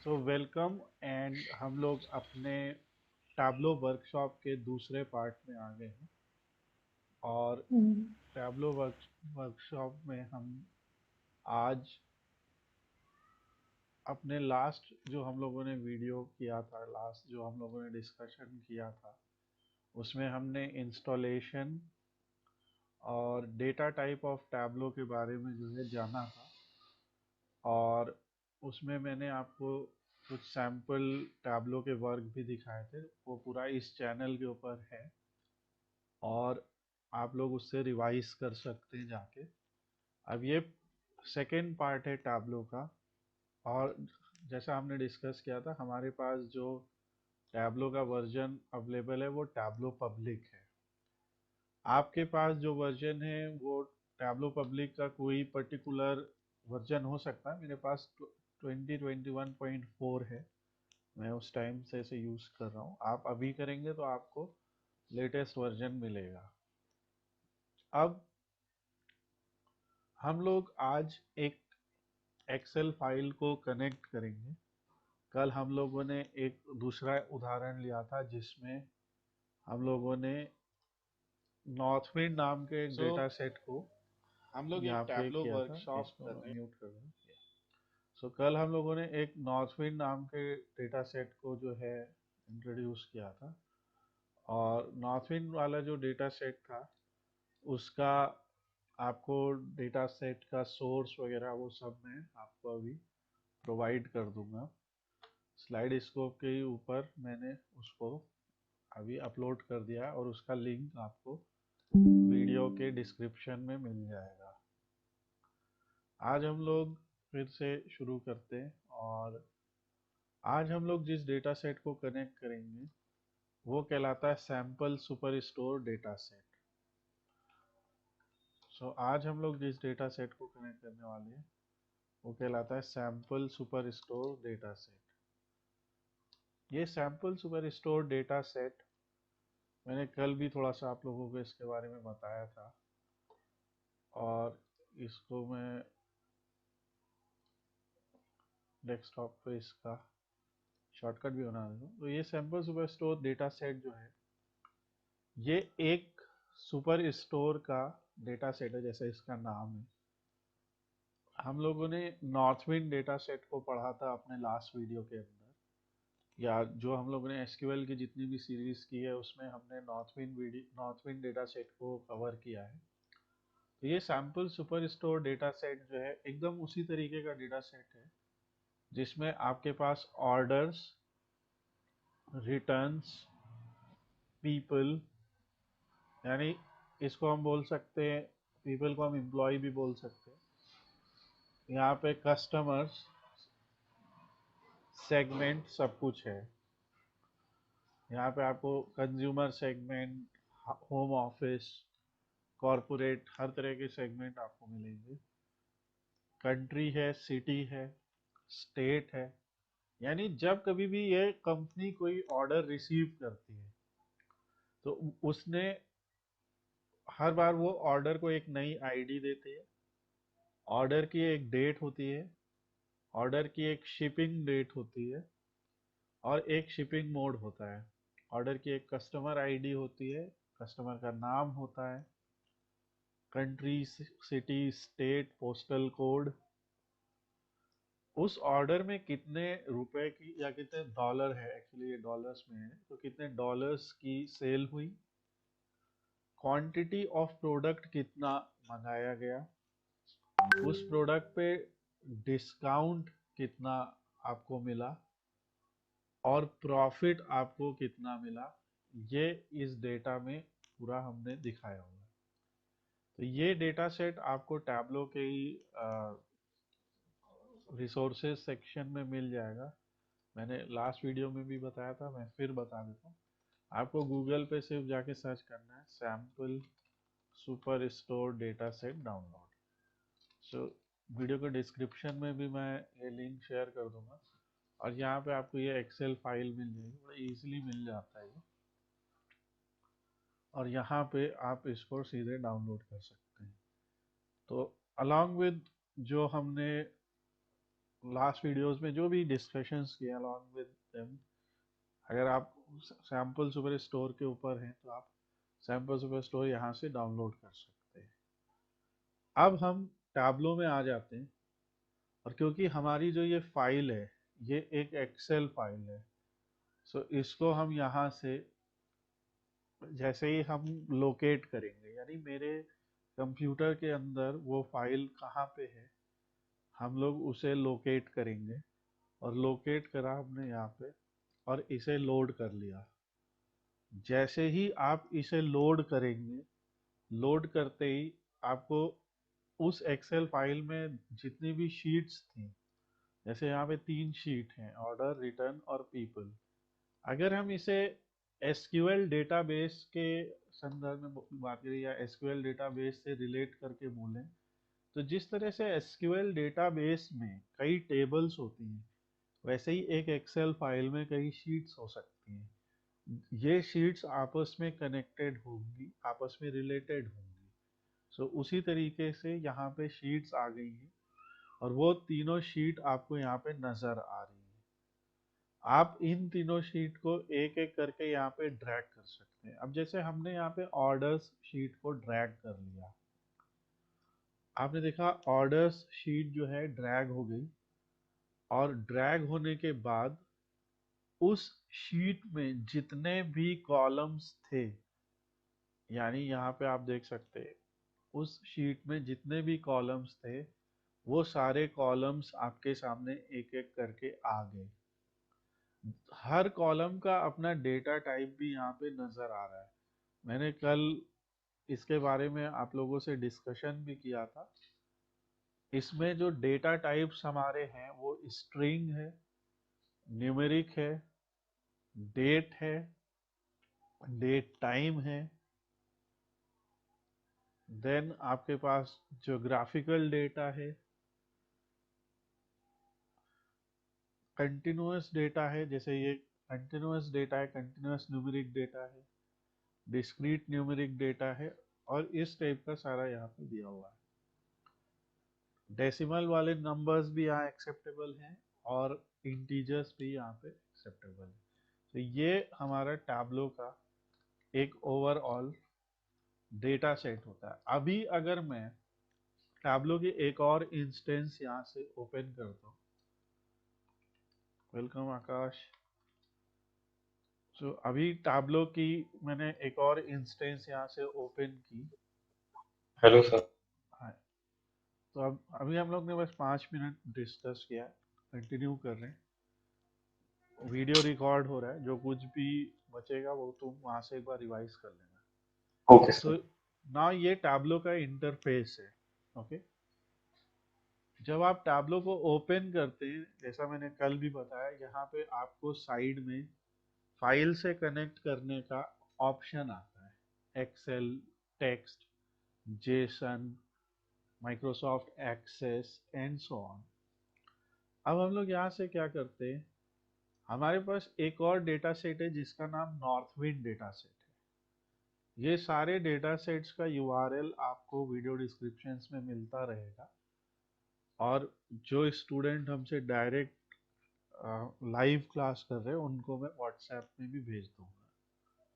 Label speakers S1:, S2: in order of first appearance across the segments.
S1: So welcome and हम लोग अपने टैब्लो वर्कशॉप के दूसरे पार्ट में आ गए हैं। और
S2: हम्म।
S1: टैब्लो वर्कशॉप में हम आज अपने लास्ट जो हम लोगों ने वीडियो किया था, लास्ट जो हम लोगों ने डिस्कशन किया था, उसमें हमने इंस्टॉलेशन और डेटा टाइप ऑफ टैब्लो के बारे में जो है जाना था। और उसमें मैंने आपको कुछ सैम्पल टैब्लो के वर्क भी दिखाए थे, वो पूरा इस चैनल के ऊपर है और आप लोग उससे रिवाइज कर सकते हैं जाके। अब ये सेकेंड पार्ट है टैब्लो का। और जैसा हमने डिस्कस किया था, हमारे पास जो टैब्लो का वर्जन अवेलेबल है वो टैब्लो पब्लिक है। आपके पास जो वर्जन है वो टैब्लो पब्लिक का कोई पर्टिकुलर वर्जन हो सकता है। मेरे पास 2021.4 है। मैं उस टाइम से इसे यूज़ कर रहा हूँ। आप अभी करेंगे तो आपको लेटेस्ट वर्जन मिलेगा। अब हम लोग आज एक एक्सेल फाइल को कनेक्ट करेंगे। कल हम लोगों ने एक दूसरा उदाहरण लिया था जिसमें हम लोगों ने नॉर्थविंड नाम के एक
S3: सो
S1: डेटा सेट को
S3: हम लोग
S1: यहाँ
S3: एक
S1: पे
S3: टैबलो
S1: किया था।
S3: वर्कशॉप
S1: इसको
S3: कर
S1: मैं
S3: रहे हैं।
S1: म्यूट कर दूँ। सो कल हम लोगों ने एक नॉर्थविंड नाम के डेटा सेट को जो है इंट्रोड्यूस किया था। और नॉर्थविंड वाला जो डेटा सेट था उसका आपको डेटा सेट का सोर्स वगैरह वो सब मैं आपको अभी प्रोवाइड कर दूंगा। स्लाइड स्कोप के ऊपर मैंने उसको अभी अपलोड कर दिया है और उसका लिंक आपको वीडियो के डिस्क्रिप्शन में मिल जाएगा। आज हम लोग फिर से शुरू करते हैं। और आज हम लोग जिस डेटा सेट को कनेक्ट करेंगे वो कहलाता है sample super store data set. So आज हम लोग जिस डेटा सेट को कनेक्ट करने वाले हैं वो कहलाता है sample super store data set. ये sample super store data set मैंने कल भी थोड़ा सा आप लोगों को इसके बारे में बताया था। और इसको मैं डेस्कटॉप पे इसका शॉर्टकट भी बना देता हूँ। तो ये sample super store data set जो है ये एक सुपर स्टोर का डेटा सेट है, जैसे इसका नाम है। हम लोगों ने नॉर्थविंड डेटा सेट को पढ़ा था अपने लास्ट वीडियो के अंदर, या जो हम लोगों ने एसक्यूएल की जितनी भी सीरीज की है उसमें हमने नॉर्थविंड डेटा सेट को कवर किया है। तो ये sample super store data set जो है एकदम उसी तरीके का डेटा सेट है जिसमें आपके पास ऑर्डर्स, रिटर्न्स, पीपल, यानी इसको हम बोल सकते हैं, पीपल को हम एम्प्लॉय भी बोल सकते हैं। यहाँ पे कस्टमर्स, सेगमेंट सब कुछ है। यहाँ पे आपको consumer segment, home office, corporate, हर तरह के सेगमेंट आपको मिलेंगे। कंट्री है, सिटी है, स्टेट है। यानी जब कभी भी ये कंपनी कोई ऑर्डर रिसीव करती है तो उसने हर बार वो ऑर्डर को एक नई आईडी देती है। ऑर्डर की एक डेट होती है, ऑर्डर की एक शिपिंग डेट होती है और एक शिपिंग मोड होता है। ऑर्डर की एक कस्टमर आईडी होती है, कस्टमर का नाम होता है, country, city, state, postal code, उस ऑर्डर में कितने रुपए की या कितने डॉलर है, एक्चुअली ये डॉलर्स में है, तो कितने डॉलर्स की सेल हुई, क्वांटिटी ऑफ प्रोडक्ट कितना मंगाया गया, उस प्रोडक्ट पे डिस्काउंट कितना आपको मिला और प्रॉफिट आपको कितना मिला, ये इस डेटा में पूरा हमने दिखाया हुआ है। तो ये डेटा सेट आपको टैब्लो के ही रिसोर्सेज सेक्शन में मिल जाएगा। मैंने लास्ट वीडियो में भी बताया था, मैं फिर बता देता हूँ। आपको गूगल पे सिर्फ जाके सर्च करना है sample super store data set download. So video के डिस्क्रिप्शन में भी मैं ये लिंक शेयर कर दूंगा। और यहाँ पे आपको ये एक्सेल फाइल मिल जाएगी, बड़ा इजीली मिल जाता है ये। और यहाँ पे आप इसको सीधे डाउनलोड कर सकते हैं। तो अलॉन्ग विद जो हमने लास्ट वीडियोस में जो भी डिस्कशंस किए अलॉन्ग विद देम, अगर आप सैम्पल सुपर स्टोर के ऊपर हैं तो आप सैम्पल सुपर स्टोर यहाँ से डाउनलोड कर सकते हैं। अब हम टैब्लो में आ जाते हैं, और क्योंकि हमारी जो ये फाइल है ये एक एक्सेल फाइल है, सो इसको हम यहाँ से जैसे ही हम लोकेट करेंगे, यानी मेरे कंप्यूटर के अंदर वो फाइल कहाँ पे है हम लोग उसे लोकेट करेंगे, और लोकेट करा हमने यहाँ पे और इसे लोड कर लिया। जैसे ही आप इसे लोड करेंगे, लोड करते ही आपको उस एक्सेल फाइल में जितनी भी शीट्स थी, जैसे यहाँ पे 3 शीट हैं, ऑर्डर, रिटर्न और पीपल। अगर हम इसे एसक्यूएल डेटाबेस के संदर्भ में बात करें या एसक्यूएल डेटाबेस से रिलेट करके बोलें, तो जिस तरह से एसक्यूएल डेटाबेस में कई टेबल्स होती हैं, वैसे ही एक एक्सेल फाइल में कई शीट्स हो सकती हैं। ये शीट्स आपस में कनेक्टेड होंगी, आपस में रिलेटेड होंगी। सो उसी तरीके से यहाँ पे शीट्स आ गई हैं, और वो तीनों शीट आपको यहाँ पे नजर आ रही है। आप इन तीनों शीट को एक एक करके यहाँ पे ड्रैग कर सकते हैं। अब जैसे हमने यहाँ पे ऑर्डर्स शीट को ड्रैग कर लिया, आपने देखा ऑर्डर्स शीट जो है ड्रैग हो गई, और ड्रैग होने के बाद उस शीट में जितने भी कॉलम्स थे, यानी यहाँ पे आप देख सकते हैं उस शीट में जितने भी कॉलम्स थे, वो सारे कॉलम्स आपके सामने एक एक करके आ गए। हर कॉलम का अपना डेटा टाइप भी यहाँ पे नजर आ रहा है। मैंने कल इसके बारे में आप लोगों से डिस्कशन भी किया था। इसमें जो डेटा टाइप्स हमारे हैं वो स्ट्रिंग है, न्यूमेरिक है, डेट है, डेट टाइम है, देन आपके पास ज्योग्राफिकल डेटा है, कंटिन्यूअस डेटा है, जैसे ये कंटिन्यूअस डेटा है, कंटिन्यूअस न्यूमेरिक डेटा है, डिस्क्रीट न्यूमेरिक डेटा है, और इस टाइप का सारा यहाँ पे दिया हुआ है। डेसिमल वाले नंबर्स भी यहाँ एक्सेप्टेबल हैं, और इंटीजर्स भी यहाँ पे एक्सेप्टेबल है। तो ये हमारा टैब्लो का एक ओवरऑल डेटा सेट होता है। अभी अगर मैं टैब्लो की एक और इंस्टेंस यहाँ से ओपन करता हूँ, वेलकम आकाश। तो अभी टैब्लो की मैंने एक और इंस्टेंस यहाँ से ओपन की।
S2: Hello sir.
S1: हाँ, तो अब अभी हम लोग ने बस 5 मिनट डिस्कस किया, कंटिन्यू कर रहे हैं। वीडियो रिकॉर्ड हो रहा है, जो कुछ भी बचेगा वो तुम वहाँ से एक बार रिवाइज कर लेना।
S2: Okay
S1: so
S2: sir.
S1: ना ये टैब्लो का इंटरफेस है। ओके, जब आप टैब्लो को ओपन करते हैं, जैसा मैंने कल भी बताया, यहाँ पे आपको साइड में फाइल से कनेक्ट करने का ऑप्शन आता है, Excel, text, JSON, Microsoft Access and so on. अब हम लोग यहाँ से क्या करते हैं, हमारे पास एक और डेटा सेट है जिसका नाम नॉर्थविंड डेटा सेट है। ये सारे डेटा सेट्स का यूआरएल आपको वीडियो डिस्क्रिप्शंस में मिलता रहेगा, और जो स्टूडेंट हमसे डायरेक्ट लाइव क्लास कर रहे हैं उनको मैं व्हाट्सएप में भी भेज दूंगा।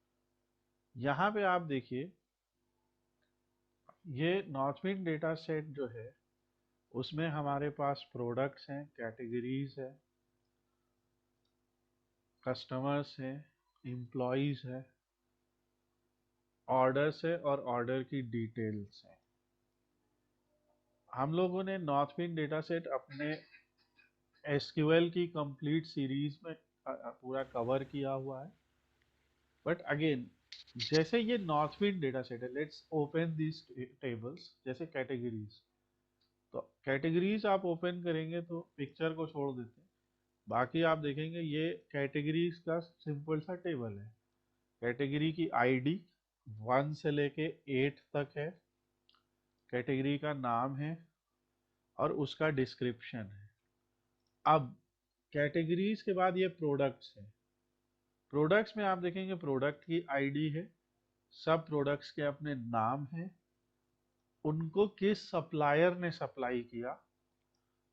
S1: यहाँ पे आप देखिए, ये नॉर्थविंड डेटा सेट जो है उसमें हमारे पास प्रोडक्ट्स हैं, कैटेगरीज है, कस्टमर्स हैं, एम्प्लॉयज है, ऑर्डर्स है, और ऑर्डर की डिटेल्स है। हम लोगों ने नॉर्थविंड डेटा सेट अपने एसक्यूएल की कंप्लीट सीरीज में पूरा कवर किया हुआ है। बट अगेन, जैसे ये नॉर्थविंड डेटा सेट है, लेट्स ओपन दिस टेबल्स। जैसे कैटेगरीज, तो कैटेगरीज आप ओपन करेंगे तो पिक्चर को छोड़ देते हैं, बाकी आप देखेंगे ये कैटेगरीज का सिंपल सा टेबल है। कैटेगरी की आईडी 1 से लेके 8 तक है, कैटेगरी का नाम है, और उसका डिस्क्रिप्शन है। अब कैटेगरीज के बाद ये प्रोडक्ट्स है। प्रोडक्ट्स में आप देखेंगे प्रोडक्ट की आईडी है, सब प्रोडक्ट्स के अपने नाम हैं, उनको किस सप्लायर ने सप्लाई किया,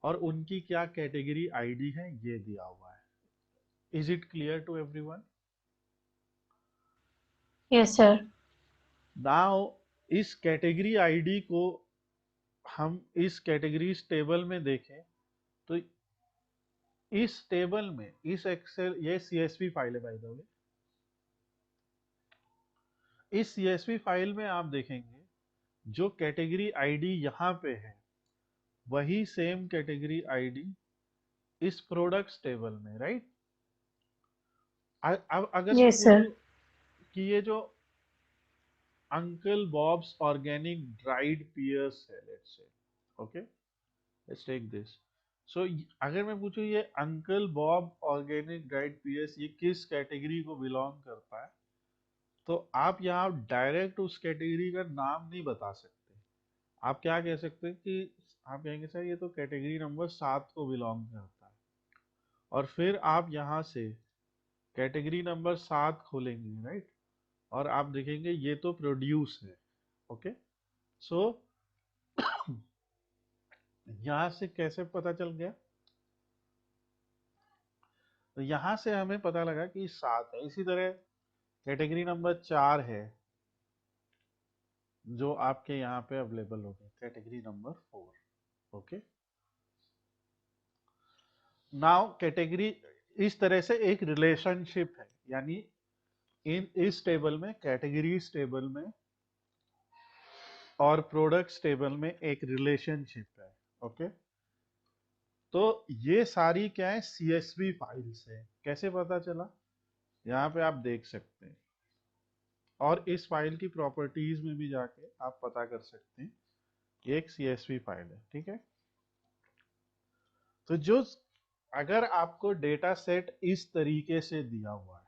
S1: और उनकी क्या कैटेगरी आईडी है ये दिया हुआ है। Is it clear to everyone?
S3: Yes, sir.
S1: Now इस कैटेगरी आईडी को हम इस कैटेगरीज टेबल में देखें तो इस टेबल में इस एक्सेल, ये सीएसवी फाइल है बाय द वे, इस सीएसवी फाइल में आप देखेंगे जो कैटेगरी आईडी यहाँ पे है वही सेम कैटेगरी आईडी इस प्रोडक्ट्स टेबल में, राइट? अब अगर मैं
S3: Yes, sir.
S1: पूछूं कि ये जो uncle Bob's organic dried pears है, let's say, okay, let's take this. So अगर मैं पूछूं ये uncle Bob organic dried pears ये किस कैटेगरी को बिलोंग करता है, तो आप यहाँ डायरेक्ट उस कैटेगरी का नाम नहीं बता सकते। आप क्या कह सकते हैं कि आप कहेंगे सर ये तो कैटेगरी नंबर 7 को बिलोंग करता है, और फिर आप यहाँ से कैटेगरी नंबर 7 खोलेंगे, राइट? और आप देखेंगे ये तो प्रोड्यूस है, ओके। सो यहाँ से कैसे पता चल गया? तो यहाँ से हमें पता लगा कि 7 है। इसी तरह कैटेगरी नंबर 4 है जो आपके यहाँ पे अवेलेबल होगी, category number 4, okay. Now category इस तरह से एक रिलेशनशिप है, यानी इस टेबल में, कैटेगरीज टेबल में और प्रोडक्ट्स टेबल में एक रिलेशनशिप है, ओके। तो ये सारी क्या है, सीएसवी फाइल्स है। कैसे पता चला? यहाँ पे आप देख सकते हैं, और इस फाइल की प्रॉपर्टीज में भी जाके आप पता कर सकते हैं। ये एक सीएसवी फाइल है, ठीक है। तो जो अगर आपको डेटा सेट इस तरीके से दिया हुआ है,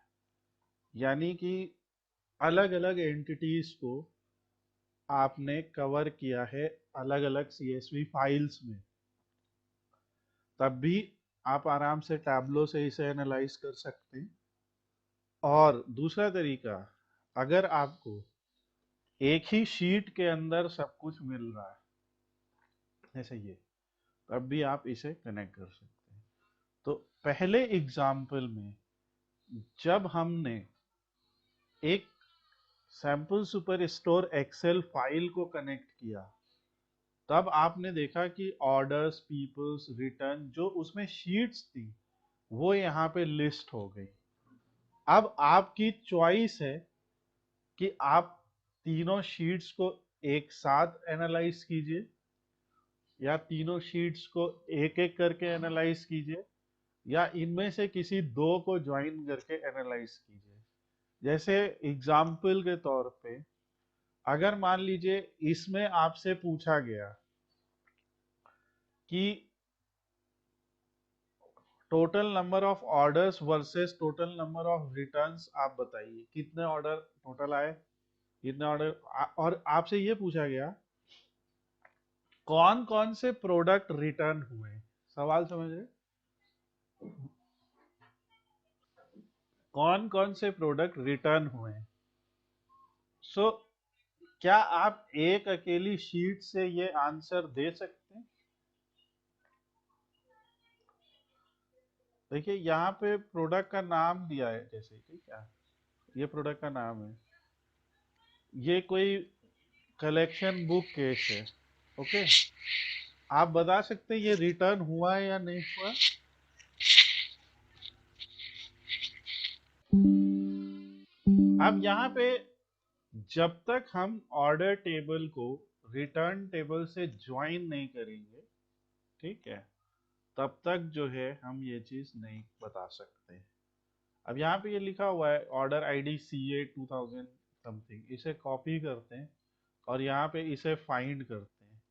S1: यानी कि अलग अलग एंटिटीज को आपने कवर किया है अलग अलग सीएसवी फाइल्स में, तब भी आप आराम से टैब्लो से इसे एनालाइज कर सकते हैं। और दूसरा तरीका, अगर आपको एक ही शीट के अंदर सब कुछ मिल रहा है जैसे ये, तब भी आप इसे कनेक्ट कर सकते हैं। तो पहले एग्जाम्पल में जब हमने एक sample super store Excel file को कनेक्ट किया, तब आपने देखा कि ऑर्डर्स, पीपल्स, रिटर्न, जो उसमें शीट्स थी वो यहाँ पे लिस्ट हो गई। अब आपकी चॉइस है कि आप तीनों शीट्स को एक साथ एनालाइज कीजिए या तीनों शीट्स को एक एक करके एनालाइज कीजिए, या इनमें से किसी दो को ज्वाइन करके एनालाइज कीजिए। जैसे एग्जाम्पल के तौर पे, अगर मान लीजिए इसमें आपसे पूछा गया कि total number of orders versus total number of returns, आप बताइए कितने ऑर्डर टोटल आए, कितने ऑर्डर, और आपसे ये पूछा गया कौन कौन से प्रोडक्ट रिटर्न हुए। सवाल समझ रहे? कौन कौन से प्रोडक्ट रिटर्न हुए। सो क्या आप एक अकेली शीट से ये आंसर दे सकते हैं? देखिए यहाँ पे प्रोडक्ट का नाम दिया है, जैसे ठीक है, ये प्रोडक्ट का नाम है, ये कोई कलेक्शन बुक केस है, ओके। आप बता सकते हैं ये रिटर्न हुआ है या नहीं हुआ? अब यहाँ पे जब तक हम ऑर्डर टेबल को रिटर्न टेबल से ज्वाइन नहीं करेंगे, ठीक है, तब तक जो है हम ये चीज नहीं बता सकते। अब यहाँ पे ये लिखा हुआ है ऑर्डर आईडी CA 2000 समथिंग, इसे कॉपी करते हैं और यहाँ पे इसे फाइंड करते हैं,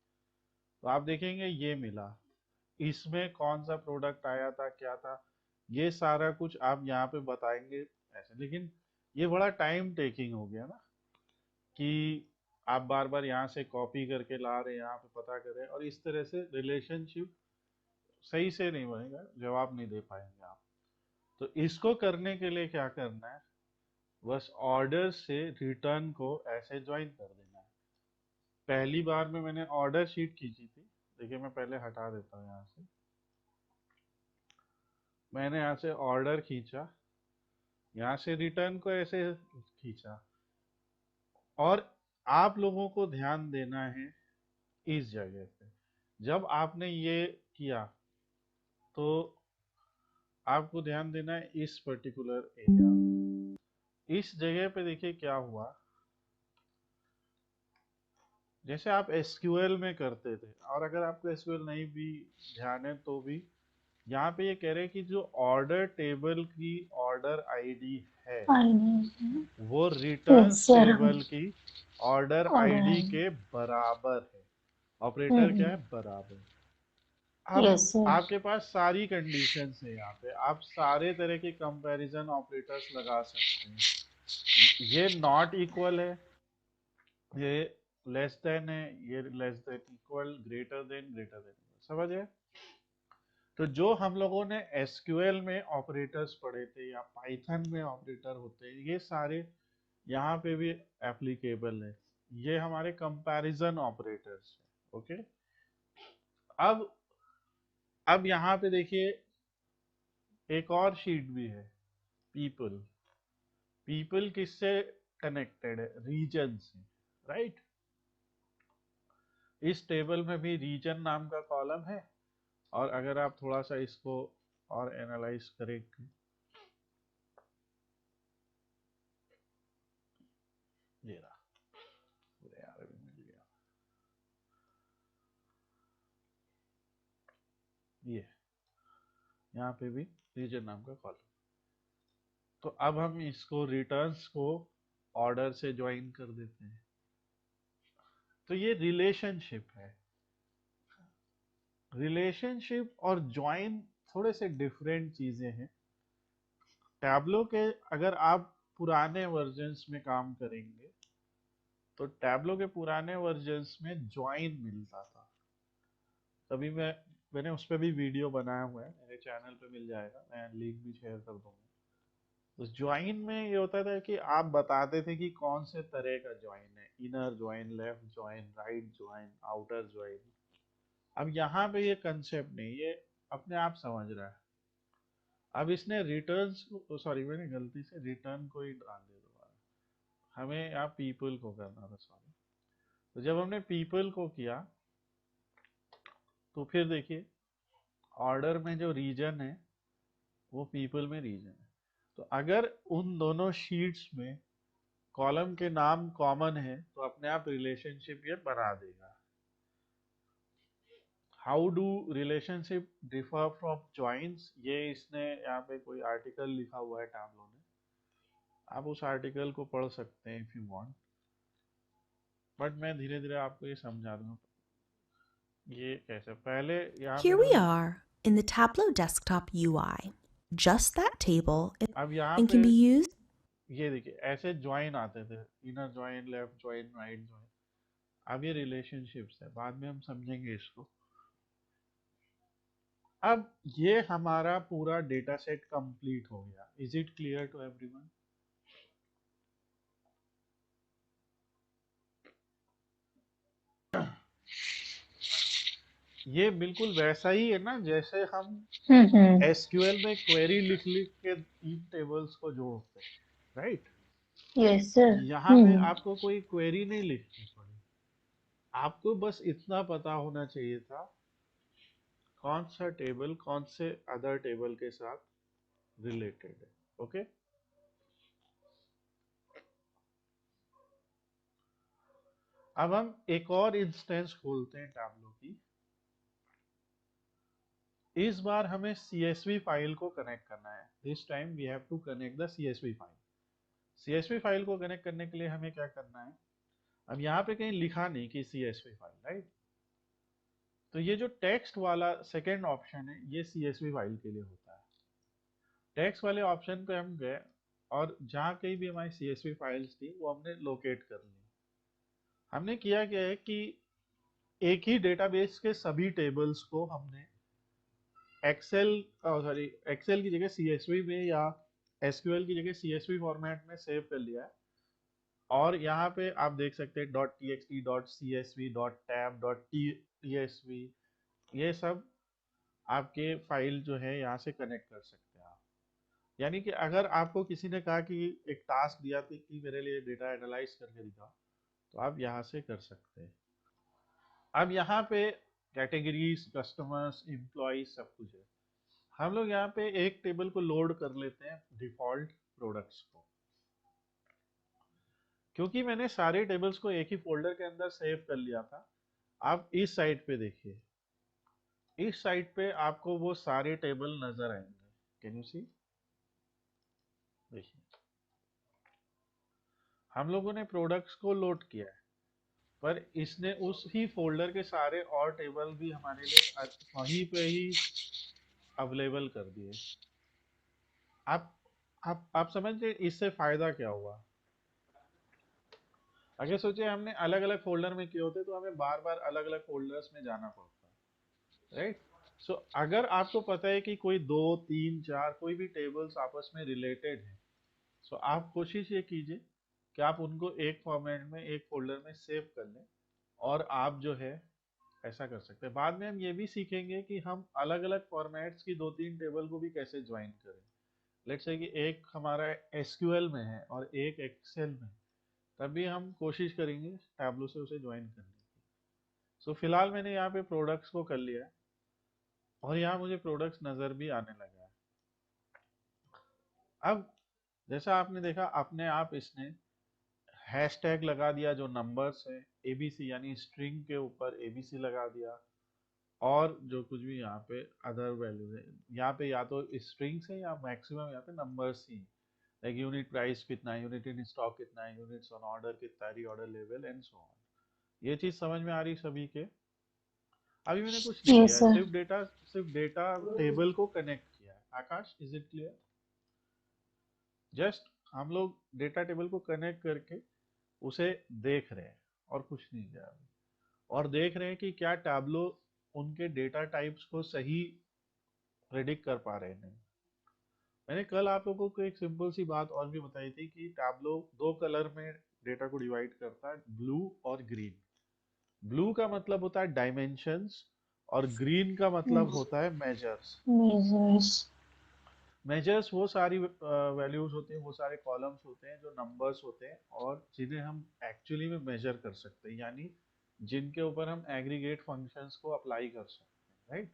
S1: तो आप देखेंगे ये मिला। इसमें कौन सा प्रोडक्ट आया था, क्या था, ये सारा कुछ आप यहाँ पे बताएंगे ऐसे। लेकिन ये बड़ा टाइम टेकिंग हो गया ना, कि आप बार बार यहाँ से कॉपी करके ला रहे हैं, यहाँ पे पता कर रहे हैं, और इस तरह से रिलेशनशिप सही से नहीं बनेगा, जवाब नहीं दे पाएंगे आप। तो इसको करने के लिए क्या करना है, बस ऑर्डर से रिटर्न को ऐसे ज्वाइन कर देना है। पहली बार में मैंने ऑर्डर शीट खींची थी, देखिए मैं पहले हटा देता हूँ यहाँ से। मैंने यहाँ से ऑर्डर खींचा, यहाँ से रिटर्न को ऐसे खींचा, और आप लोगों को ध्यान देना है इस जगह पे। जब आपने ये किया तो आपको ध्यान देना है इस पर्टिकुलर एरिया में। इस जगह पे देखिए क्या हुआ, जैसे आप एसक्यूएल में करते थे, और अगर आपको एसक्यूएल नहीं भी ध्यान है तो भी यहाँ पे ये कह रहे हैं कि जो ऑर्डर टेबल की ऑर्डर आईडी है वो रिटर्न्स टेबल की ऑर्डर आईडी के बराबर है। ऑपरेटर क्या है? बराबर। अब
S3: यस सर।
S1: आपके पास सारी कंडीशंस है, यहाँ पे आप सारे तरह के कंपैरिजन ऑपरेटर्स लगा सकते हैं। ये नॉट इक्वल है, ये लेस देन है, ये less than equal, greater than, समझ गए? तो जो हम लोगों ने एसक्यूएल में ऑपरेटर्स पढ़े थे या पाइथन में ऑपरेटर होते हैं, ये सारे यहाँ पे भी एप्लीकेबल है। ये हमारे कंपैरिजन ऑपरेटर्स है। ओके, अब यहाँ पे देखिए एक और शीट भी है, पीपल। पीपल किससे कनेक्टेड है? रीजन से, राइट? इस टेबल में भी रीजन नाम का कॉलम है, और अगर आप थोड़ा सा इसको और एनालाइज करेंगे, ये रहा, अरे यार अभी मिल गया, ये यहाँ पे भी रीजन नाम का कॉलम। तो अब हम इसको रिटर्न्स को ऑर्डर से ज्वाइन कर देते हैं। तो ये रिलेशनशिप है। रिलेशनशिप और ज्वाइन थोड़े से डिफरेंट चीजें हैं। टैब्लो के अगर आप पुराने वर्जन्स में काम करेंगे तो टैब्लो के पुराने वर्जन्स में ज्वाइन मिलता था। तभी मैंने उस पर भी वीडियो बनाया हुआ है, मेरे चैनल पे मिल जाएगा, मैं लिंक भी शेयर कर दूंगा। तो ज्वाइन में ये होता था कि आप बताते थे कि कौन से तरह का ज्वाइन है, inner join, left join, right join, outer join. अब यहाँ पे ये कंसेप्ट नहीं, ये अपने आप समझ रहा है। अब इसने रिटर्न्स को, सॉरी मैंने गलती से रिटर्न को ही डाल दिया दोबारा, हमें यहाँ पीपल को करना था, सॉरी। तो जब हमने पीपल को किया तो फिर देखिए ऑर्डर में जो रीजन है वो पीपल में रीजन है। तो अगर उन दोनों शीट्स में कॉलम के नाम कॉमन है तो अपने आप रिलेशनशिप ये बना देगा। How do relationship differ from joins, ये इसने यहाँ पे कोई आर्टिकल लिखा हुआ है टैब्लो ने, आप उस आर्टिकल को पढ़ सकते हैं इफ यू वांट, बट मैं धीरे धीरे आपको ये समझा दूंगा ये कैसे। पहले यहाँ
S4: Here
S1: पे
S4: we
S1: जो
S4: are in the Tableau desktop UI. Just that table
S1: अब यहाँ
S4: and
S1: पे
S4: can be used.
S1: ये देखिए ऐसे ज्वाइन आते थे, inner join, left join, right join. अब ये रिलेशनशिप्स है, बाद में हम समझेंगे इसको। अब ये हमारा पूरा डेटा सेट कंप्लीट हो गया। Is it clear to everyone? ये बिल्कुल वैसा ही है ना जैसे हम एसक्यूएल में क्वेरी लिख लिख के तीन टेबल्स को जोड़ते हैं, राइट?
S3: Yes sir.
S1: यहाँ पे आपको कोई क्वेरी नहीं लिखनी पड़ी, आपको बस इतना पता होना चाहिए था कौन सा टेबल कौन से अदर टेबल के साथ रिलेटेड है। ओके, अब हम एक और इंस्टेंस खोलते हैं टैब्लो की। इस बार हमें CSV फाइल को कनेक्ट करना है। This time we have to connect the CSV file. CSV file को कनेक्ट करने के लिए हमें क्या करना है? अब यहाँ पे कहीं लिखा नहीं कि CSV फाइल, राइट? तो ये जो टेक्स्ट वाला सेकेंड ऑप्शन है ये CSV फाइल के लिए होता है। टेक्स्ट वाले ऑप्शन पे हम गए और जहाँ कहीं भी हमारी CSV फाइल्स थी वो हमने लोकेट कर ली। हमने किया क्या है कि एक ही डेटाबेस के सभी टेबल्स को हमने एक्सेल की जगह CSV में या SQL की जगह CSV फॉर्मेट में सेव कर लिया है। और यहाँ पे आप देख सकते हैं .txt, .csv, .tab, .tsv, ये सब आपके फाइल जो है यहाँ से कनेक्ट कर सकते हैं आप। यानी कि अगर आपको किसी ने कहा कि एक टास्क दिया था कि मेरे लिए डेटा एनालाइज करके दिखाओ, तो आप यहाँ से कर सकते हैं। अब यहाँ पे कैटेगरीज, कस्टमर्स, एम्प्लॉय सब कुछ है। हम लोग यहाँ पे एक टेबल को लोड कर लेते हैं, डिफॉल्ट प्रोडक्ट्स को। क्योंकि मैंने सारे टेबल्स को एक ही फोल्डर के अंदर सेव कर लिया था। आप इस साइड पे देखिए, इस साइड पे आपको वो सारे टेबल नजर आएंगे। Can you see? देखिए, हम लोगों ने प्रोडक्ट्स को लोड किया है, पर इसने उस ही फोल्डर के सारे और टेबल भी हमारे लिए वहीं पे ही अवेलेबल कर दिए। आप आप समझ गए इससे फायदा क्या हुआ? अगर सोचिए हमने अलग अलग फोल्डर में किए होते तो हमें बार बार अलग अलग फोल्डर्स में जाना पड़ता, राइट? सो अगर आपको पता है कि कोई दो तीन चार कोई भी टेबल्स आपस में रिलेटेड है, सो आप कोशिश ये कीजिए कि आप उनको एक फॉर्मेट में एक फोल्डर में सेव कर लें, और आप जो है ऐसा कर सकते हैं। बाद में हम ये भी सीखेंगे कि हम अलग अलग फॉर्मेट्स की दो तीन टेबल को भी कैसे ज्वाइन करें। लेट्स से कि एक हमारा एसक्यूएल में है और एक एक्सेल में, तभी हम कोशिश करेंगे टैब्लो से उसे ज्वाइन करने की। सो फिलहाल मैंने यहाँ पे प्रोडक्ट्स को कर लिया है, और यहाँ मुझे प्रोडक्ट्स नजर भी आने लगा है। अब जैसा आपने देखा, अपने आप इसने हैशटैग लगा दिया जो नंबर्स है, एबीसी यानी स्ट्रिंग के ऊपर एबीसी लगा दिया, और जो कुछ भी यहाँ पे अदर वैल्यूज है, यहाँ पे या तो स्ट्रिंग्स है या मैक्सिमम यहाँ पे नंबर्स ही, लाइक यूनिट प्राइस कितना है, यूनिट इन स्टॉक कितना है, यूनिट्स ऑन ऑर्डर कितना है, reorder level and so on. ये चीज समझ में आ रही सभी के? अभी मैंने कुछ नहीं
S3: Yes,
S1: किया है,
S3: sir.
S1: सिर्फ डेटा टेबल को कनेक्ट किया है। आकाश, इज इट क्लियर? जस्ट हम लोग डेटा टेबल को कनेक्ट करके उसे देख रहे हैं, और कुछ नहीं किया अभी। और देख रहे हैं कि क्या टैब्लो उनके डेटा टाइप्स को सही प्रेडिक्ट कर पा रहे हैं नहीं। मैंने कल आप लोगों को एक सिंपल सी बात और भी बताई थी कि टैब्लो दो कलर में डेटा को डिवाइड करता है, ब्लू और ग्रीन। ब्लू का मतलब होता है डायमेंशंस, और ग्रीन का मतलब
S3: Yes.
S1: होता है मेजर्स।
S3: Measures.
S1: मेजर्स वो सारी वैल्यूज होते हैं, वो सारे कॉलम्स होते हैं जो नंबर्स होते हैं, और जिन्हें हम एक्चुअली में मेजर कर सकते हैं, यानी जिनके ऊपर हम एग्रीगेट फंक्शंस को अप्लाई कर सकते हैं, राइट?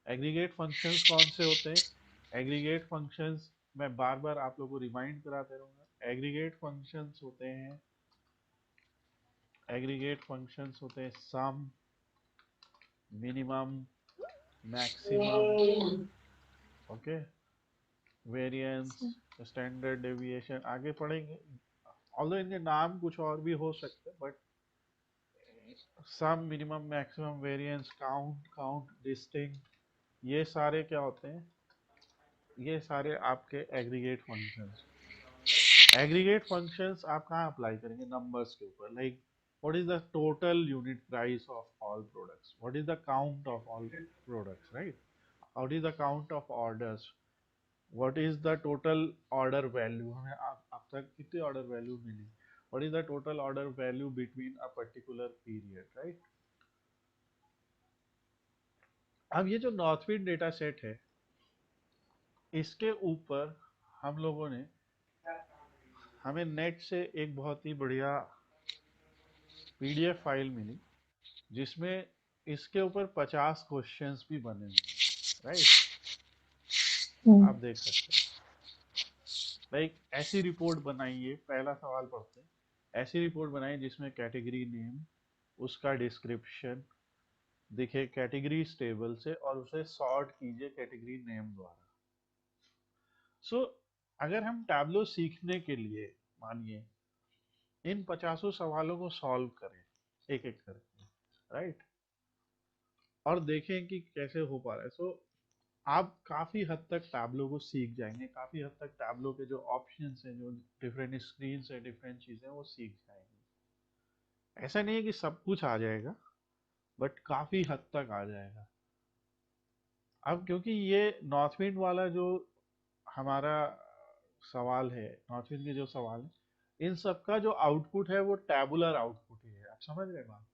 S1: एग्रीगेट फंक्शंस कौन से होते हैं? एग्रीगेट फंक्शंस, मैं बार बार आप लोगों को रिमाइंड कराते रहूंगा, एग्रीगेट फंक्शंस होते हैं, एग्रीगेट फंक्शंस होते हैं sum, minimum, maximum, okay, variance, standard deviation, आगे पढ़ेंगे। ऑल्दो इनके नाम कुछ और भी हो सकते हैं, but sum, minimum, maximum, variance, count, count distinct, ये सारे क्या होते हैं? ये सारे आपके एग्रीगेट फंक्शंस। एग्रीगेट फंक्शंस आप कहाँ अप्लाई करेंगे? नंबर्स के ऊपर, like what is the total unit price of all products, what is the count of all products, right? What is the count of orders, what is the total order value, हमें अब तक कितनी order value मिली, what is the total order value between a particular period, right? अब ये जो नॉर्थविंड data set है, इसके ऊपर हम लोगों ने, हमें नेट से एक बहुत ही बढ़िया पीडीएफ फाइल मिली, जिसमें इसके ऊपर 50 क्वेश्चंस भी बने हुए हैं, राइट?
S3: Hmm.
S1: आप देख सकते हैं, लाइक ऐसी रिपोर्ट बनाइए, पहला सवाल पढ़ते हैं, ऐसी रिपोर्ट बनाइए जिसमें कैटेगरी नेम, उसका डिस्क्रिप्शन दिखे कैटेगरीज टेबल से, और उसे सॉर्ट कीजिए कैटेगरी नेम द्वारा। सो अगर हम टैब्लो सीखने के लिए, मानिए, इन 50 सवालों को सॉल्व करें एक एक करके, राइट, और देखें कि कैसे हो पा रहा है, सो आप काफी हद तक टैब्लो को सीख जाएंगे, काफी हद तक टैब्लो के जो ऑप्शंस हैं, जो डिफरेंट स्क्रीन है, डिफरेंट चीजें, वो सीख जाएंगे। ऐसा नहीं है कि सब कुछ आ जाएगा, बट काफी हद तक आ जाएगा। अब क्योंकि ये नॉर्थविंड वाला जो हमारा सवाल है, नॉर्थविंड के जो सवाल है, इन सब का जो आउटपुट है वो टैबुलर आउटपुट ही है। आप समझ रहे हैं बात?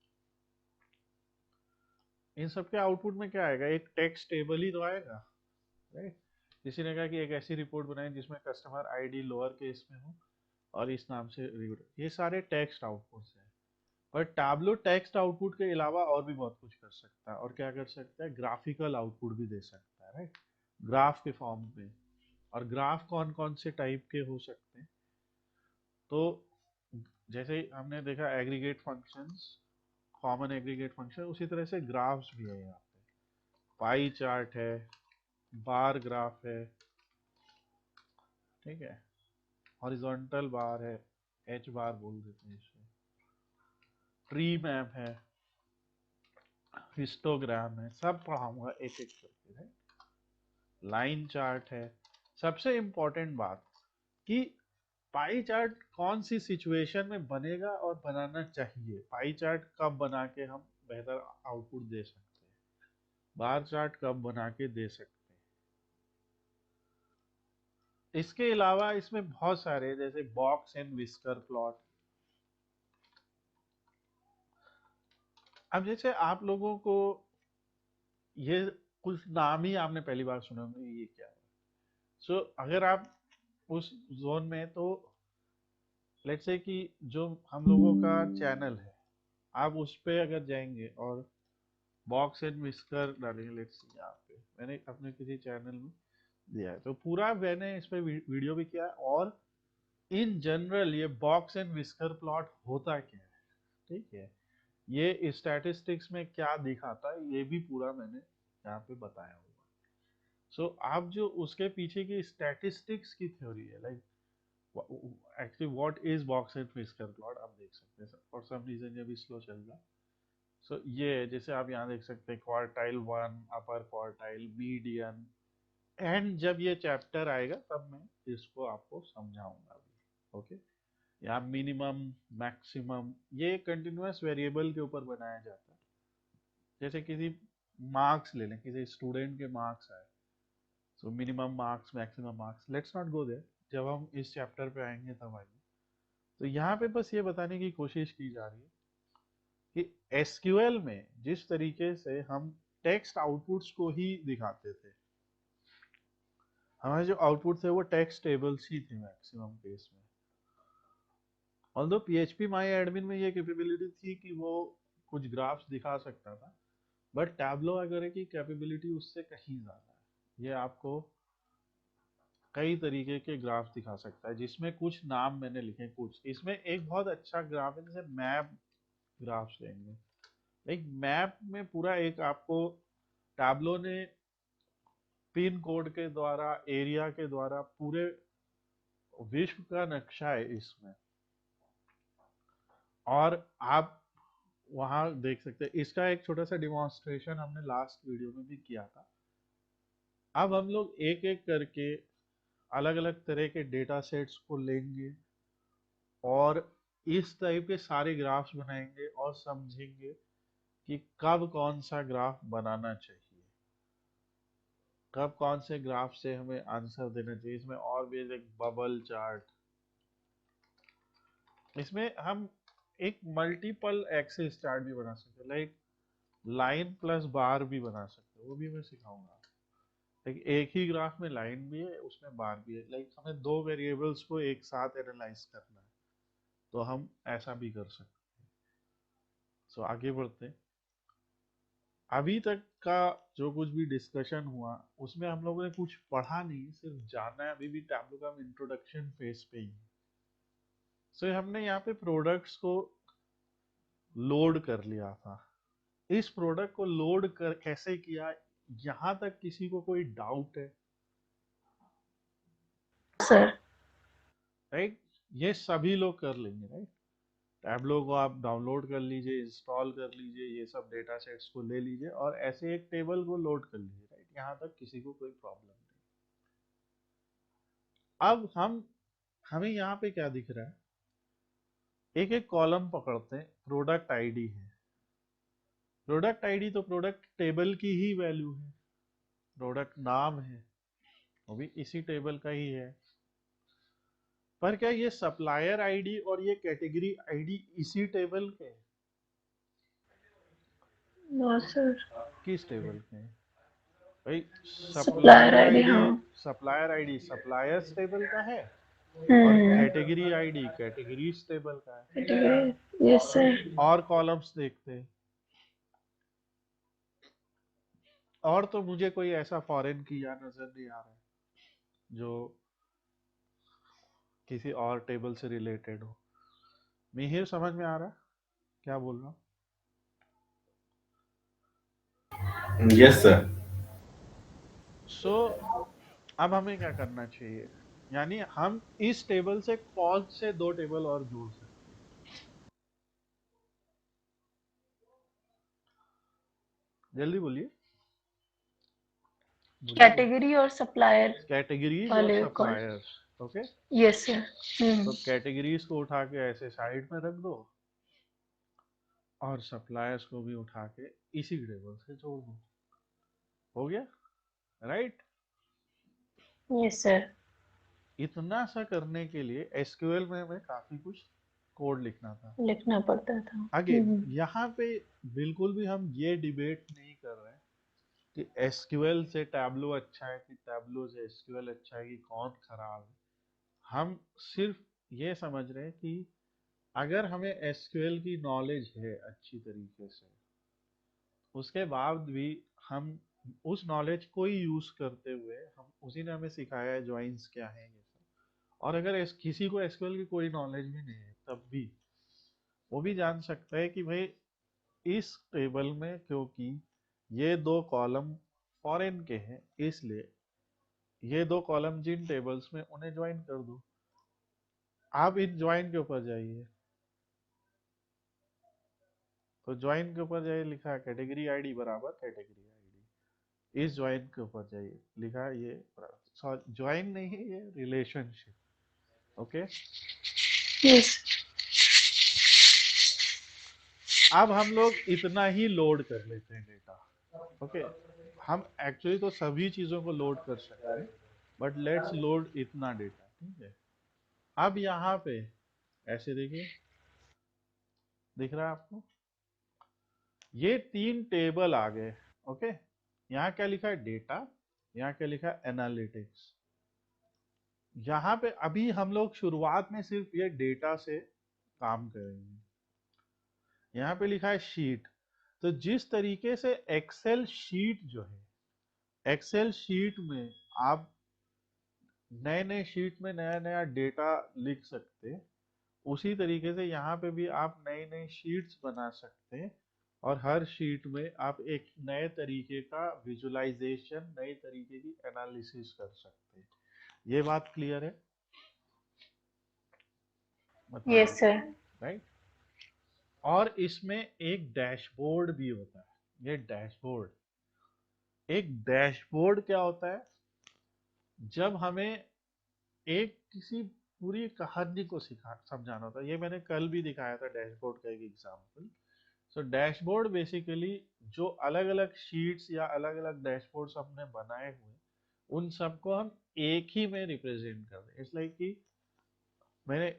S1: इन सब के आउटपुट में क्या आएगा, एक टेक्स्ट टेबल ही तो आएगा, राइट। किसी ने कहा कि एक ऐसी रिपोर्ट बनाए जिसमें कस्टमर आईडी लोअर केस में हो और इस नाम से रिव्यू, ये सारे टेक्स्ट आउटपुट्स हैं। पर टैबलो टेक्स्ट आउटपुट के अलावा और भी बहुत कुछ कर सकता है, और क्या कर सकता है, ग्राफिकल आउटपुट भी दे सकता है, राइट, ग्राफ के फॉर्म में। और ग्राफ कौन कौन से टाइप के हो सकते हैं, तो जैसे हमने देखा aggregate functions, common aggregate function, उसी तरह से ग्राफ्स भी है यहाँ पे। पाई चार्ट है, बार ग्राफ है, ठीक है, हॉरिजॉन्टल बार है, एच बार बोल देते हैं इसे, ट्री मैप है, हिस्टोग्राम है, सब पढ़ाऊंगा एक एक करके, है। लाइन चार्ट है। सबसे इम्पोर्टेंट बात कि पाई चार्ट कौन सी सिचुएशन में बनेगा और बनाना चाहिए, पाई चार्ट कब बना के हम बेहतर आउटपुट दे सकते हैं, बार चार्ट कब बना के दे सकते हैं। इसके अलावा इसमें बहुत सारे, जैसे बॉक्स एंड विस्कर प्लॉट। अब जैसे आप लोगों को ये कुछ नाम ही आपने पहली बार सुने होंगे, ये क्या है। सो अगर आप उस जोन में, तो लेट्स से कि जो हम लोगों का चैनल है, आप उस पे अगर जाएंगे और बॉक्स एंड विस्कर डालेंगे, लेट्स से यहाँ पे मैंने अपने किसी चैनल में दिया है, तो पूरा मैंने इस पे वीडियो भी किया है, और इन जनरल ये बॉक्स एंड विस्कर प्लॉट होता क्या है, ठीक है, ये स्टैटिस्टिक्स में क्या दिखाता है, ये भी पूरा मैंने यहाँ पे बताया होगा। सो आप जो उसके पीछे की स्टैटिस्टिक्स की थ्योरी है, like actually what is box and whisker plot, आप देख सकते हैं। फॉर सम रीजन ये भी स्लो चल रहा है। सो ये जैसे आप यहाँ देख सकते हैं, quartile 1, upper quartile, median, and जब ये चैप्टर आएगा तब मैं इसको आपको समझाऊंगा अभी, ओके। यहाँ मिनिमम, मैक्सिमम, ये कंटिन्यूअस वेरिएबल के ऊपर बनाया जाता है। जैसे किसी मार्क्स ले लें, किसी स्टूडेंट के मार्क्स आए, so minimum marks, maximum marks, let's not go there, जब हम इस चैप्टर पे आएंगे तब आएंगे। तो यहाँ पे बस ये बताने की कोशिश की जा रही है कि एसक्यूएल में जिस तरीके से हम टेक्स्ट आउटपुट्स को ही दिखाते थे, हमारे जो आउटपुट थे वो टेक्स्ट टेबल्स ही थे मैक्सिमम केस में। ऑल्दो PHP माई एडमिन में ये कैपेबिलिटी थी कि वो कुछ ग्राफ्स दिखा सकता था, बट टैबलो वगैरह की कैपेबिलिटी उससे कहीं ज़्यादा है। ये आपको कई तरीके के ग्राफ दिखा सकता है, जिसमें कुछ नाम मैंने लिखे, कुछ इसमें एक बहुत अच्छा ग्राफ है, जैसे मैप ग्राफ्स लेंगे। एक मैप में पूरा एक आपको टैबलो ने पिन कोड के द्वारा, एरिया के द्वारा पूरे विश्व का नक्शा है इसमें, और आप वहां देख सकते हैं। इसका एक छोटा सा डिमॉन्स्ट्रेशन हमने लास्ट वीडियो में भी किया था। अब हम लोग एक एक करके अलग अलग तरह के डेटा सेट्स को लेंगे और इस टाइप के सारे ग्राफ्स बनाएंगे और समझेंगे कि कब कौन सा ग्राफ बनाना चाहिए, कब कौन से ग्राफ से हमें आंसर देना चाहिए। इसमें और भी एक बबल चार्ट, इसमें हम एक मल्टीपल एक्सिस चार्ट भी बना सकते हैं, लाइक लाइन प्लस बार भी बना सकते हैं, वो भी मैं सिखाऊंगा। लाइक एक ही ग्राफ में लाइन भी है, उसमें बार भी है, लाइक हमें दो वेरिएबल्स को एक साथ एनालाइज करना है, तो हम ऐसा भी कर सकते हैं। सो आगे बढ़ते हैं। अभी तक का जो कुछ भी डिस्कशन हुआ उसमें हम लोगों ने कुछ पढ़ा नहीं, सिर्फ जाना है। अभी भी टैबलो का इंट्रोडक्शन फेज पे ही है। सो हमने यहाँ पे प्रोडक्ट्स को लोड कर लिया था। इस प्रोडक्ट को लोड कर कैसे किया, यहाँ तक किसी को कोई डाउट है?
S3: सर।
S1: राइट, ये सभी लोग कर लेंगे, राइट। टैबलो को आप डाउनलोड कर लीजिए, इंस्टॉल कर लीजिए, ये सब डेटा सेट्स को ले लीजिए और ऐसे एक टेबल को लोड कर लीजिए, राइट। यहाँ तक किसी को कोई प्रॉब्लम नहीं। अब हमें यहाँ पे क्या दिख रहा है, एक एक कॉलम पकड़ते हैं, प्रोडक्ट आईडी है। प्रोडक्ट आईडी तो प्रोडक्ट टेबल की ही वैल्यू है, प्रोडक्ट नाम है वो भी इसी टेबल का ही है। पर क्या ये सप्लायर आईडी और ये कैटेगरी आईडी इसी टेबल के है?
S3: No sir.
S1: किस टेबल में भाई?
S3: सप्लायर
S1: सप्लायर
S3: आईडी,
S1: आईडी,
S3: हाँ।
S1: सप्लायर आईडी सप्लायर्स टेबल का है, और
S3: हम्म।
S1: कैटेगरी आईडी कैटेगरीज टेबल का है।
S3: Category, yes sir.
S1: और कॉलम्स देखते हैं, और तो मुझे कोई ऐसा फॉरेन की या नजर नहीं आ रहा है जो किसी और टेबल से रिलेटेड हो। मिहिर समझ में आ रहा है क्या बोल रहा हूँ?
S2: Yes, sir.
S1: सो अब हमें क्या करना चाहिए, यानी हम इस टेबल से कौन से दो टेबल और जोड़ सकते हैं? जल्दी बोलिए, बोलिए बोलिए।
S3: कैटेगरी और सप्लायर
S1: कैटेगरीज और
S3: वाले call.
S1: Suppliers, okay.
S3: Yes sir.
S1: तो कैटेगरीज को उठा के ऐसे साइड में रख दो, और सप्लायर्स को भी उठा के इसी टेबल से जोड़ दो। हो गया, राइट?
S3: Yes sir.
S1: इतना सा करने के लिए एसक्यूएल में हमें काफी कुछ कोड लिखना था।
S3: लिखना पड़ता था।
S1: अगेन यहाँ पे बिल्कुल भी हम ये डिबेट नहीं कर रहे हैं कि एसक्यूएल से टैबलो अच्छा है कि टैबलो से एसक्यूएल अच्छा है कि कौन खराब है। हम सिर्फ ये समझ रहे हैं कि अगर हमें एसक्यूएल की नॉलेज है अच्छी तरीके से, उसके बाद भी हम उस नॉलेज को ही यूज करते हुए, हम उसी ने हमें सिखाया है ज्वाइंस क्या है ये सब, और अगर किसी को एसक्यूएल की कोई नॉलेज भी नहीं है तब भी वो भी जान सकता है कि भाई इस टेबल में क्योंकि ये दो कॉलम फॉरेन के हैं, इसलिए ये दो कॉलम जिन टेबल्स में उन्हें ज्वाइन कर दो। आप इन ज्वाइन के ऊपर जाइए, तो ज्वाइन के ऊपर जाइए, लिखा है कैटेगरी आईडी बराबर कैटेगरी आईडी। इस ज्वाइन के ऊपर जाइए, लिखा है ये सॉरी ज्वाइन नहीं है, ये रिलेशनशिप, ओके।
S3: यस।
S1: अब हम लोग इतना ही लोड कर लेते हैं डेटा, ओके। हम एक्चुअली तो सभी चीजों को लोड कर सकते हैं, बट लेट्स लोड इतना डेटा, ठीक है। अब यहाँ पे ऐसे देखिए, दिख रहा है आपको? ये तीन टेबल आ गए, ओके। यहाँ क्या लिखा है? डेटा। यहाँ क्या लिखा है? एनालिटिक्स। यहाँ पे अभी हम लोग शुरुआत में सिर्फ ये डेटा से काम करेंगे। यहाँ पे लिखा है शीट। तो जिस तरीके से एक्सेल शीट जो है, एक्सेल शीट में आप नए नए शीट में नया नया डेटा लिख सकते हैं, उसी तरीके से यहाँ पे भी आप नई नई शीट्स बना सकते हैं, और हर शीट में आप एक नए तरीके का विजुअलाइजेशन, नए तरीके की एनालिसिस कर सकते हैं। ये बात क्लियर है?
S3: यस
S1: बताइए,
S3: सर।
S1: राइट? और इसमें एक डैशबोर्ड भी होता है। ये डैशबोर्ड, एक डैशबोर्ड क्या होता है? जब हमें एक किसी पूरी कहानी को समझाना होता है। ये मैंने कल भी दिखाया था डैशबोर्ड का एक एग्जांपल। सो डैशबोर्ड बेसिकली जो अलग अलग शीट्स या अलग अलग डैशबोर्ड्स हमने बनाए हुए, उन सबको हम एक ही में रिप्रेजेंट कर दें। इट्स लाइक कि मैंने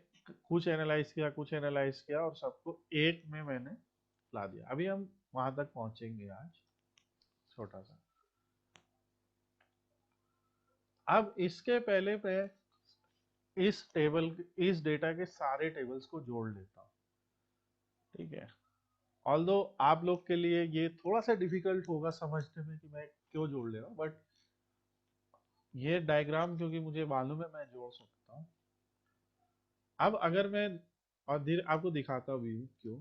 S1: कुछ एनालाइज किया, कुछ एनालाइज किया, और सबको एक में मैंने ला दिया। अभी हम वहां तक पहुंचेंगे आज, छोटा सा। अब इसके पहले मैं इस टेबल, इस डेटा के सारे टेबल्स को जोड़ लेता हूँ, ठीक है। ऑल्दो आप लोग के लिए ये थोड़ा सा डिफिकल्ट होगा समझने में कि मैं क्यों जोड़ ले रहा हूँ, बट ये डायग्राम क्योंकि मुझे मालूम है मैं जोड़ सकता हूँ। अब अगर मैं और धीरे आपको दिखाता भी हूँ क्यों।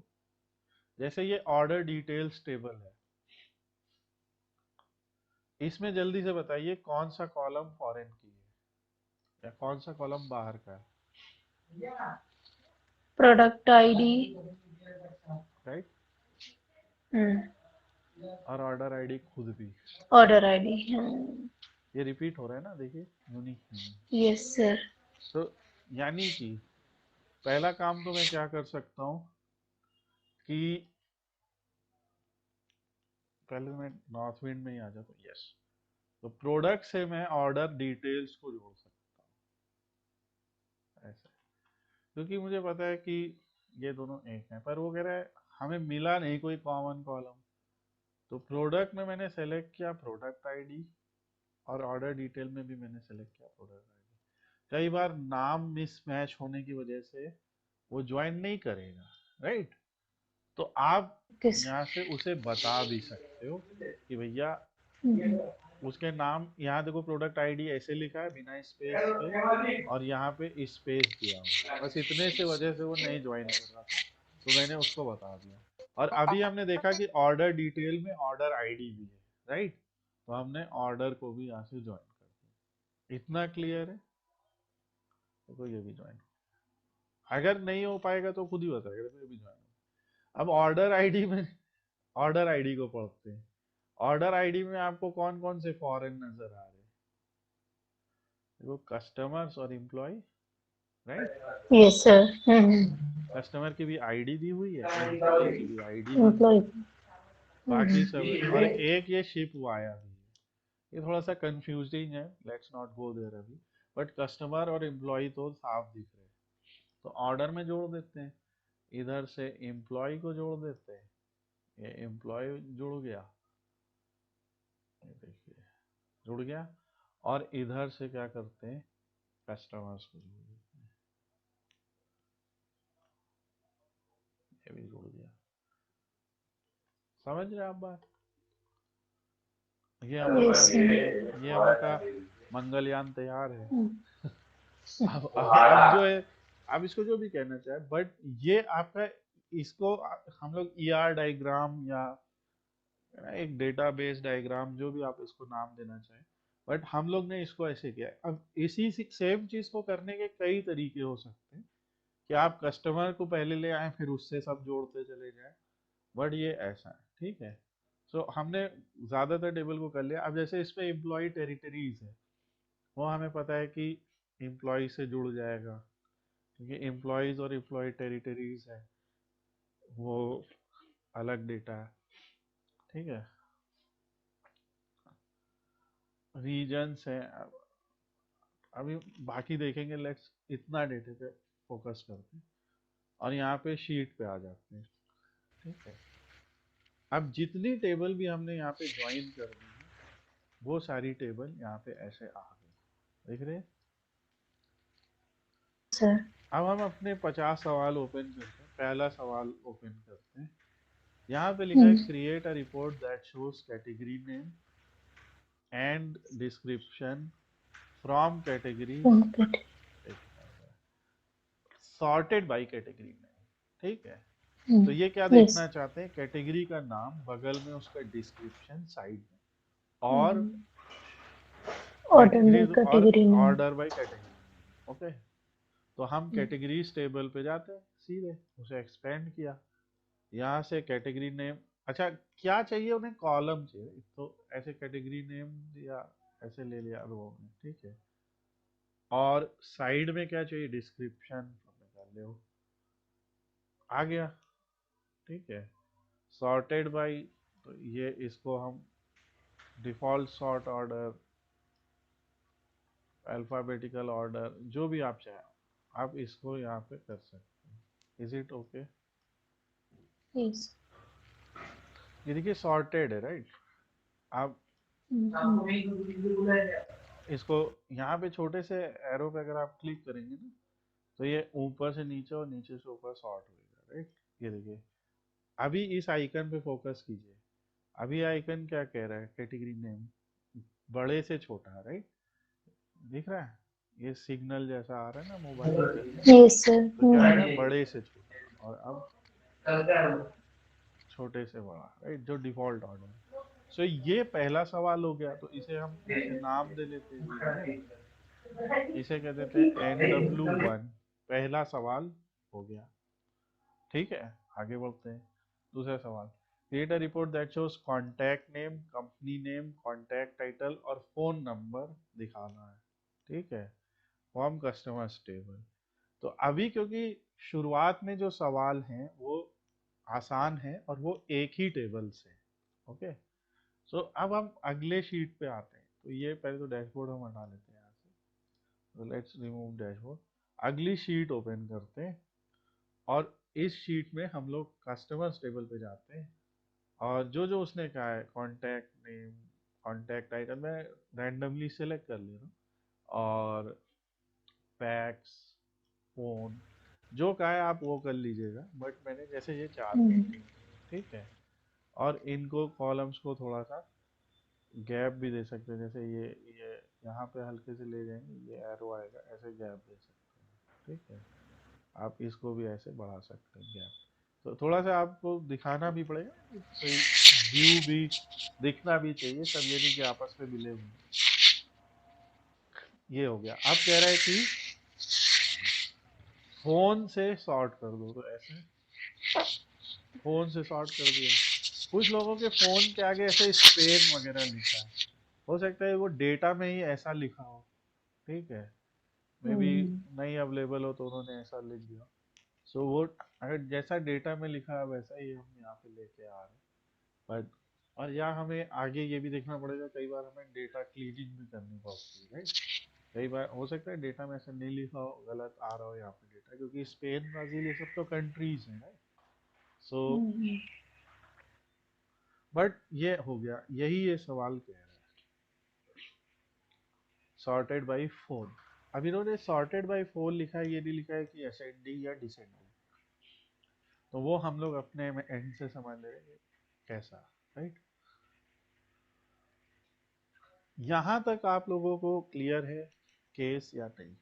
S1: जैसे ये ऑर्डर डिटेल्स टेबल है, इसमें जल्दी से बताइए कौन सा कॉलम फॉरेन की है या कौन सा कॉलम बाहर का है,
S3: प्रोडक्ट आईडी।
S1: राइट?
S3: हम्म।
S1: और ऑर्डर आईडी खुद भी।
S3: Order ID.
S1: ये रिपीट हो रहा है ना, देखिए, यूनिक यूनिक।
S3: Yes sir.
S1: तो यानी कि पहला काम तो मैं क्या कर सकता हूँ कि पहले मैं नॉर्थ विंड में ही आ जाता हूँ, यस। तो प्रोडक्ट से मैं ऑर्डर डिटेल्स को जोड़ सकता हूँ ऐसे, क्योंकि मुझे पता है कि ये दोनों एक हैं, पर वो कह रहा है हमें मिला नहीं कोई कॉमन कॉलम। तो प्रोडक्ट में मैंने सेलेक्ट किया प्रोडक्ट आईडी, और ऑर्डर डिटेल में भी मैंने सेलेक्ट किया प्रोडक्ट आईडी। कई बार नाम मिसमैच होने की वजह से वो ज्वाइन नहीं करेगा, राइट? तो आप
S3: Okay, sir.
S1: यहाँ से उसे बता भी सकते हो कि भैया
S3: Mhm.
S1: उसके नाम, यहाँ देखो प्रोडक्ट आईडी ऐसे लिखा है बिना स्पेस के, और यहाँ पे स्पेस दिया हुआ, बस इतने से वजह से वो नहीं ज्वाइन कर रहा था, तो मैंने उसको बता दिया। और अभी हमने देखा कि ऑर्डर डिटेल में ऑर्डर आईडी भी है, राइट? तो हमने ऑर्डर को भी यहाँ से ज्वाइन कर दिया। इतना क्लियर है? देखो ये भी ज्वाइन, अगर नहीं हो पाएगा तो खुद ही बताएगा, देखो ये भी ज्वाइन। अब ऑर्डर आईडी में, ऑर्डर आईडी को पढ़ते हैं। ऑर्डर आईडी में आपको कौन कौन से फॉरेन नजर आ रहे हैं? देखो कस्टमर्स और employee, right?
S3: Yes, sir. Mhm.
S1: Customer की भी आईडी दी हुई है, एम्प्लॉय की भी आईडी दी हुई है,
S3: Employee.
S1: बाकी
S3: Mhm.
S1: सब, और एक ये शिप वाया भी है। ये थोड़ा सा कंफ्यूजिंग है, लेट्स नॉट गो देयर अभी, बट कस्टमर और एम्प्लॉय तो साफ दिख रहे हैं। तो ऑर्डर में जोड़ देते हैं, इधर से एम्प्लॉय को जोड़ देते हैं, ये एम्प्लॉय जुड़ गया, ये देखिए जुड़ गया, और इधर से क्या करते हैं, कस्टमर्स को जोड़ देते हैं, ये भी जुड़ गया। समझ रहे आप बात? ये हम लोग
S3: Yes,
S1: का
S3: sir.
S1: ये हम लोग का मंगलयान तैयार है।
S3: Mm.
S1: अब जो है, आप इसको जो भी कहना चाहे, बट ये आपका, इसको हम लोग ईआर डायग्राम या एक डेटाबेस डायग्राम, जो भी आप इसको नाम देना चाहें, बट हम लोग ने इसको ऐसे किया है। अब इसी सेम चीज को करने के कई तरीके हो सकते हैं, कि आप कस्टमर को पहले ले आए फिर उससे सब जोड़ते चले जाए, बट ये ऐसा है, ठीक है? सो हमने ज्यादातर टेबल को कर लिया। अब जैसे इस पे एम्प्लॉय टेरिटरीज है, वो हमें पता है कि एम्प्लॉय से जुड़ जाएगा, क्योंकि एम्प्लॉयज और एम्प्लॉय टेरिटरीज है, वो अलग डेटा है, ठीक है? रीजन्स है, अभी बाकी देखेंगे, लेट्स इतना डेटा पे फोकस करते हैं, और यहाँ पे शीट पे आ जाते हैं, ठीक है? अब जितनी टेबल भी हमने यहाँ पे ज्वाइन कर दी है, वो सारी टेबल यहाँ पे ऐसे आ गई, देख रहे हैं?
S3: Sir.
S1: अब हम अपने 50 सवाल ओपन करते हैं। पहला सवाल ओपन करते हैं, यहाँ पे लिखा है
S3: Mm.
S1: Create a report that shows category name and description from categories
S3: Okay.
S1: Sorted by category name, ठीक है? तो
S3: Mm.
S1: ये क्या
S3: Yes.
S1: देखना चाहते हैं, कैटेगरी का नाम, बगल में उसका डिस्क्रिप्शन साइड में, और
S3: Mm. Order
S1: कैटेगरी
S3: by
S1: और
S3: category name.
S1: Order by category, okay? तो हम
S3: Mm.
S1: कैटेगरीज टेबल पे जाते हैं, सीधे उसे एक्सपेंड किया, यहाँ से कैटेगरी नेम, अच्छा क्या चाहिए उन्हें, कॉलम चाहिए, तो ऐसे कैटेगरी नेम दिया, ऐसे ले लिया रो में, ठीक है? और साइड में क्या चाहिए, डिस्क्रिप्शन निकाल लो, आ गया, ठीक है? सॉर्टेड बाय, तो ये इसको हम default sort order, alphabetical order, जो भी आप चाहें, आप इसको यहाँ पे कर सकते हैं। Is it okay?
S3: Yes.
S1: ये देखिए सॉर्टेड है, राइट? आप
S3: Mm.
S1: इसको यहाँ पे छोटे से एरो पे अगर आप क्लिक करेंगे ना, तो ये ऊपर से नीचे और नीचे से ऊपर सॉर्ट होगा, राइट? ये देखिए, अभी इस आइकन पे फोकस कीजिए, अभी आइकन क्या कह रहा है, कैटेगरी नेम बड़े से छोटा, राइट? दिख रहा है? ये सिग्नल जैसा आ रहा है ना मोबाइल पे,
S3: Yes, sir.
S1: तो क्या है ना,
S3: Mm.
S1: बड़े से छोटा, और अब छोटे से बड़ा, राइट? जो डिफॉल्ट ऑर्डर है। सो ये पहला सवाल हो गया, तो इसे हम ऐसे नाम दे लेते हैं, इसे कह देते हैं NW1, पहला सवाल हो गया, ठीक है? आगे बढ़ते हैं, दूसरा सवाल, create a report that shows contact name, company name, contact title और फोन नंबर दिखाना है, ठीक है? Form customers table. तो अभी क्योंकि शुरुआत में जो सवाल हैं वो आसान है, और वो एक ही टेबल से, ओके? सो अब हम अगले शीट पे आते हैं, तो ये पहले तो डैशबोर्ड हम हटा लेते हैं यहाँ से, तो लेट्स रिमूव डैशबोर्ड। अगली शीट ओपन करते हैं, और इस शीट में हम लोग कस्टमर्स टेबल पे जाते हैं, और जो जो उसने कहा है, कॉन्टैक्ट नेम, कॉन्टैक्ट टाइटल, मैं रैंडमली सेलेक्ट कर ले रहा हूँ, और फैक्स, फोन, जो कहा है आप वो कर लीजिएगा, बट मैंने जैसे ये 4 कर
S3: हम्म,
S1: दिए। ठीक है। और इनको कॉलम्स को थोड़ा सा गैप भी दे सकते हैं, जैसे ये यहाँ पे हल्के से ले जाएंगे, ये एरो आएगा, ऐसे गैप दे सकते हैं। ठीक है। आप इसको भी ऐसे बढ़ा सकते हैं गैप। तो थोड़ा सा आपको दिखाना भी पड़ेगा, सही व्यू भी दिखना भी चाहिए, सब ये नहीं कि आपस में मिले हुए हैं। ये हो गया। अब कह रहा है कि फोन से सॉर्ट कर दो, तो ऐसे फोन से सॉर्ट कर दिया। कुछ लोगों के फोन के आगे ऐसे स्पेन वगैरह लिखा है, हो सकता है वो डेटा में ही ऐसा लिखा हो। ठीक है। मे बी
S3: हम्म,
S1: नहीं अवेलेबल हो तो उन्होंने ऐसा लिख दिया। सो वो अगर जैसा डेटा में लिखा है वैसा ही हम यहाँ पे लेके आ रहे हैं। बट और यहाँ हमें आगे ये भी देखना पड़ेगा, कई बार हमें डेटा क्लीनिंग भी करनी पड़ती है, राइट। कई बार हो सकता है डेटा में ऐसा नहीं लिखा हो, गलत आ रहा हो यहाँ पे डेटा, क्योंकि स्पेन, ब्राजील, ये सब तो कंट्रीज हैं, राइट। सो
S3: हम्म,
S1: बट ये हो गया, यही ये सवाल कह रहा है, सॉर्टेड बाय फोन। अब इन्होंने सॉर्टेड बाय फोन लिखा है, ये नहीं लिखा है कि असेंडिंग या डिसेंडिंग। तो वो हम लोग अपने एंड से समझ लेंगे कैसा, राइट। यहां तक आप लोगों को क्लियर है केस या नहीं?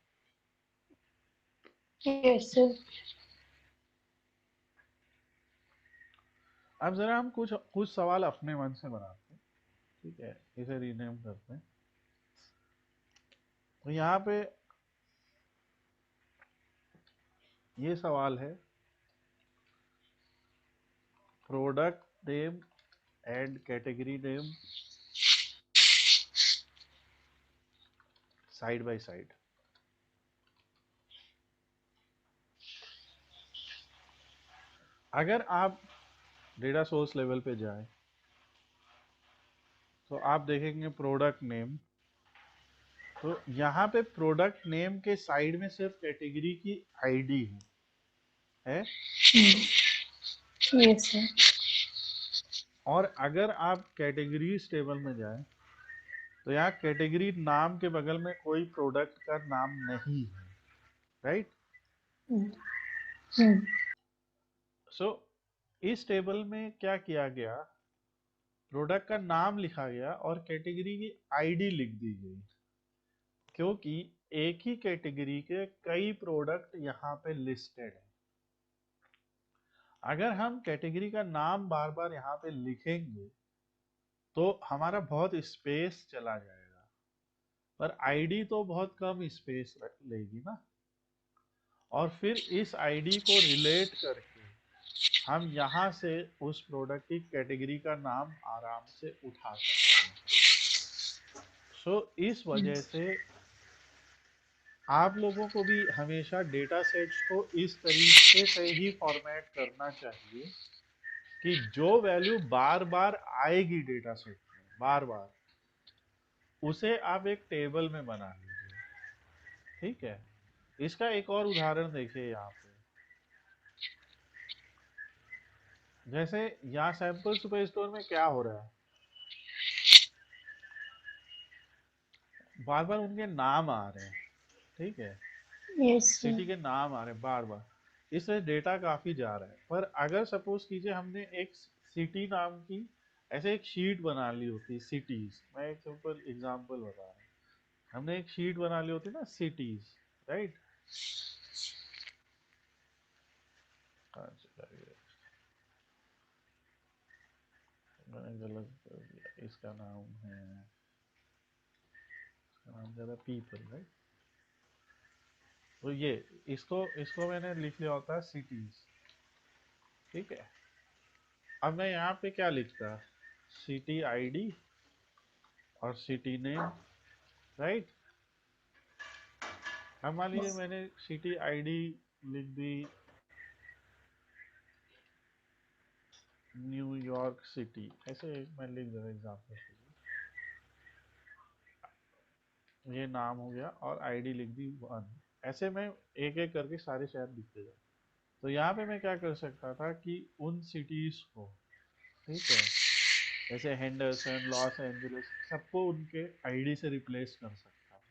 S3: yes sir,
S1: अब जरा हम कुछ कुछ सवाल अपने मन से बनाते हैं। ठीक है। इसे रीनेम करते हैं। तो यहाँ पे ये सवाल है, product name and category name side by side. अगर आप डेटा सोर्स लेवल पे जाएं तो आप देखेंगे प्रोडक्ट नेम, तो यहाँ पे प्रोडक्ट नेम के साइड में सिर्फ कैटेगरी की आईडी है।
S3: yes sir,
S1: और अगर आप कैटेगरीज टेबल में जाएं तो यहाँ कैटेगरी नाम के बगल में कोई प्रोडक्ट का नाम नहीं है, राइट।
S3: हम्म, हम्म,
S1: सो इस टेबल में क्या किया गया, प्रोडक्ट का नाम लिखा गया और कैटेगरी की आईडी लिख दी गई, क्योंकि एक ही कैटेगरी के कई प्रोडक्ट यहाँ पे लिस्टेड है। अगर हम कैटेगरी का नाम बार बार यहाँ पे लिखेंगे तो हमारा बहुत स्पेस चला जाएगा, पर आईडी तो बहुत कम स्पेस लेगी ना। और फिर इस आईडी को रिलेट करके हम यहाँ से उस प्रोडक्ट की कैटेगरी का नाम आराम से उठा सकते हैं। सो इस वजह से आप लोगों को भी हमेशा डेटा सेट्स को इस तरीके से ही फॉर्मेट करना चाहिए कि जो वैल्यू बार बार आएगी डेटा सेट में, बार बार उसे आप एक टेबल में बना लीजिए। ठीक है। इसका एक और उदाहरण देखिए यहाँ पे, जैसे यहाँ सैंपल सुपर स्टोर में क्या हो रहा है, बार बार उनके नाम आ रहे हैं। ठीक है।
S3: yes sir,
S1: सिटी के नाम आ रहे हैं बार बार, इससे डेटा काफी जा रहा है। पर अगर सपोज कीजिए हमने एक सिटी नाम की ऐसे एक शीट बना ली होती, सिटीज, मैं एक सिंपल एग्जांपल बता रहा हूँ, हमने एक शीट बना ली होती ना सिटीज, राइट। मैंने गलत कर दिया, इसका नाम है, इसका नाम जरा पीपल, राइट। तो ये इसको इसको मैंने लिख लिया होता है सिटीज। ठीक है। अब मैं यहाँ पे क्या लिखता, सिटी आईडी और सिटी नेम, राइट। अब मान लीजिए मैंने सिटी आईडी लिख दी न्यूयॉर्क सिटी, ऐसे मैं लिख दे रहा एग्जाम्पल के लिए, ये नाम हो गया, और आईडी लिख दी 1। ऐसे मैं एक एक करके सारे शहर लिखते जाऊँ। तो यहाँ पे मैं क्या कर सकता था कि उन सिटीज को ठीक है, जैसे हेंडरसन, लॉस एंजलिस, सबको उनके आईडी से रिप्लेस कर सकता हूँ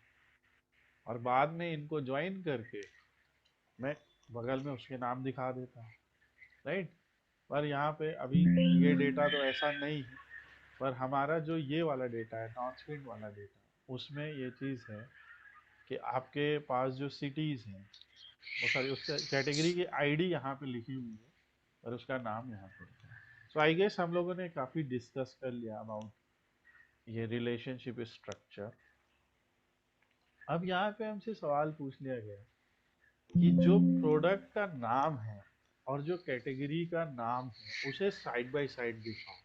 S1: और बाद में इनको ज्वाइन करके मैं बगल में उसके नाम दिखा देता हूँ, राइट। पर यहाँ पे अभी ये डेटा तो ऐसा नहीं है, पर हमारा जो ये वाला डेटा है, नॉर्थविंड वाला डेटा, उसमें ये चीज़ है कि आपके पास जो सिटीज़ हैं, वो सारी उसका कैटेगरी की आईडी यहाँ पे लिखी हुई है और उसका नाम यहाँ पे लिखा है। सो आई गेस हम लोगों ने काफ़ी डिस्कस कर लिया अबाउट ये रिलेशनशिप स्ट्रक्चर। अब यहाँ पे हमसे सवाल पूछ लिया गया कि जो प्रोडक्ट का नाम है और जो कैटेगरी का नाम है उसे साइड बाय साइड दिखाओ।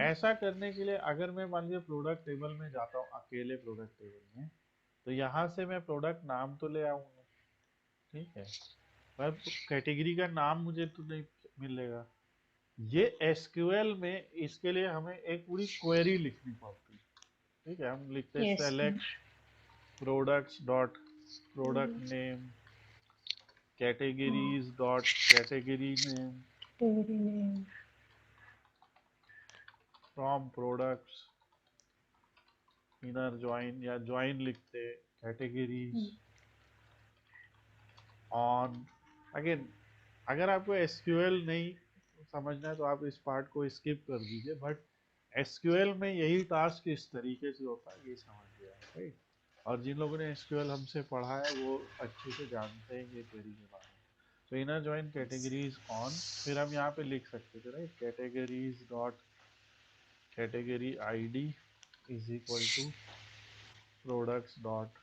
S1: ऐसा करने के लिए अगर मैं मान लीजिए प्रोडक्ट टेबल में जाता हूँ, अकेले प्रोडक्ट टेबल में, तो यहाँ से मैं प्रोडक्ट नाम तो ले आऊंगा, ठीक है, पर कैटेगरी का नाम मुझे तो नहीं मिलेगा। ये एसक्यूएल में इसके लिए हमें एक पूरी क्वेरी लिखनी पड़ती है, ठीक है। हम लिखते हैं
S3: Yes.
S1: Select products dot product name categories dot category name
S3: Category name.
S1: From products inner join, या ज्वाइन लिखते कैटेगरीज ऑन। अगेन अगर आपको एसक्यूएल नहीं समझना है तो आप इस पार्ट को स्किप कर दीजिए, बट एसक्यूएल में यही टास्क इस तरीके से होता है, ये समझ गया, राइट। और जिन लोगों ने एसक्यूएल हमसे पढ़ा है वो अच्छे से जानते हैं ये क्वेरी के बारे में। तो इनर ज्वाइन कैटेगरीज ऑन, फिर हम यहाँ पे लिख सकते थे, right, categories dot category ID is equal to products dot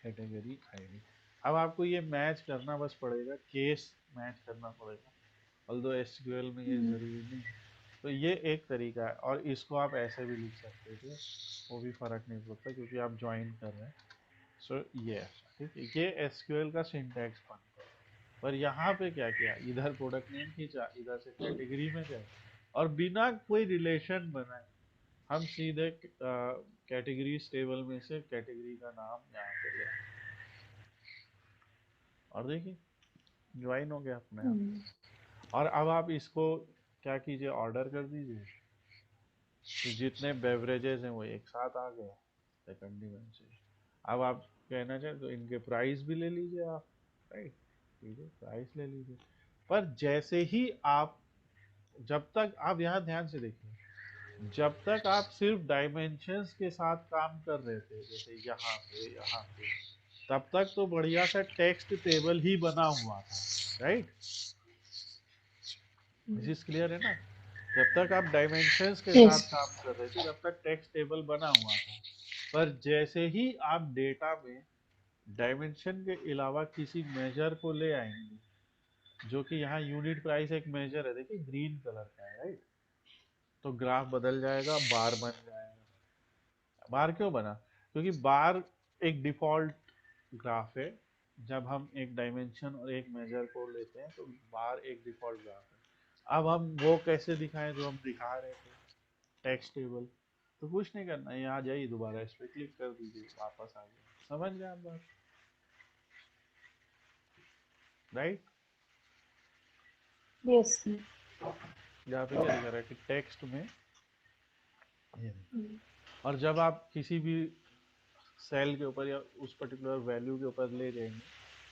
S1: category ID. अब आपको ये मैच करना बस पड़ेगा, केस मैच करना पड़ेगा, ऑल्दो एसक्यूएल में ये ज़रूरी नहीं है। तो ये एक तरीका है, और इसको आप ऐसे भी लिख सकते थे, वो भी फ़र्क नहीं पड़ता क्योंकि आप ज्वाइन कर रहे हैं। सो ये ठीक है, ये एसक्यूएल का सिंटैक्स बनता है। पर यहाँ पे क्या किया, इधर प्रोडक्ट नेम खींचा, इधर से कैटेगरी में गए, और बिना कोई रिलेशन बनाए हम सीधे कैटेगरीज टेबल में से कैटेगरी का नाम यहाँ पे ले आए। और देखिए ज्वाइन हो गया अपने आप। और अब आप इसको क्या कीजिए, ऑर्डर कर दीजिए, तो जितने बेवरेजेस हैं वो एक साथ आ गए सेकंड डिमेंशन से। अब आप कहना चाहें तो इनके प्राइस भी ले लीजिए आप, राइट, लीजिए प्राइस ले लीजिए। पर जैसे ही आप, जब तक आप यहाँ ध्यान से देखिए, जब तक आप सिर्फ डायमेंशंस के साथ काम कर रहे थे, जैसे यहाँ पे, तब तक तो बढ़िया सा टेक्स्ट टेबल ही बना हुआ था, राइट। दिस इज क्लियर है ना। जब तक आप डायमेंशंस के साथ
S3: Yes.
S1: काम कर रहे थे तब तक टेक्स्ट टेबल बना हुआ था, पर जैसे ही आप डेटा में डायमेंशन के अलावा किसी मेजर को ले आएंगे, जो कि यहाँ यूनिट प्राइस एक मेजर है, देखिए ग्रीन कलर का है, राइट, तो ग्राफ बदल जाएगा, बार बन जाएगा। बार क्यों बना, क्योंकि बार एक डिफॉल्ट ग्राफ है। जब हम एक डायमेंशन और एक मेजर को लेते हैं तो बार एक डिफॉल्ट ग्राफ है। अब हम वो कैसे दिखाएं जो हम दिखा रहे थे, टेक्स्ट टेबल। तो कुछ नहीं करना है, यहाँ जाइए, दोबारा इस पर क्लिक कर दीजिए, वापस आ गया, समझ गए आप बात, राइट।
S3: Yes.
S1: यहाँ पे क्या दिखा रहा है कि टेक्स्ट में ये देखो। और जब आप किसी भी सेल के ऊपर या उस पर्टिकुलर वैल्यू के ऊपर ले जाएंगे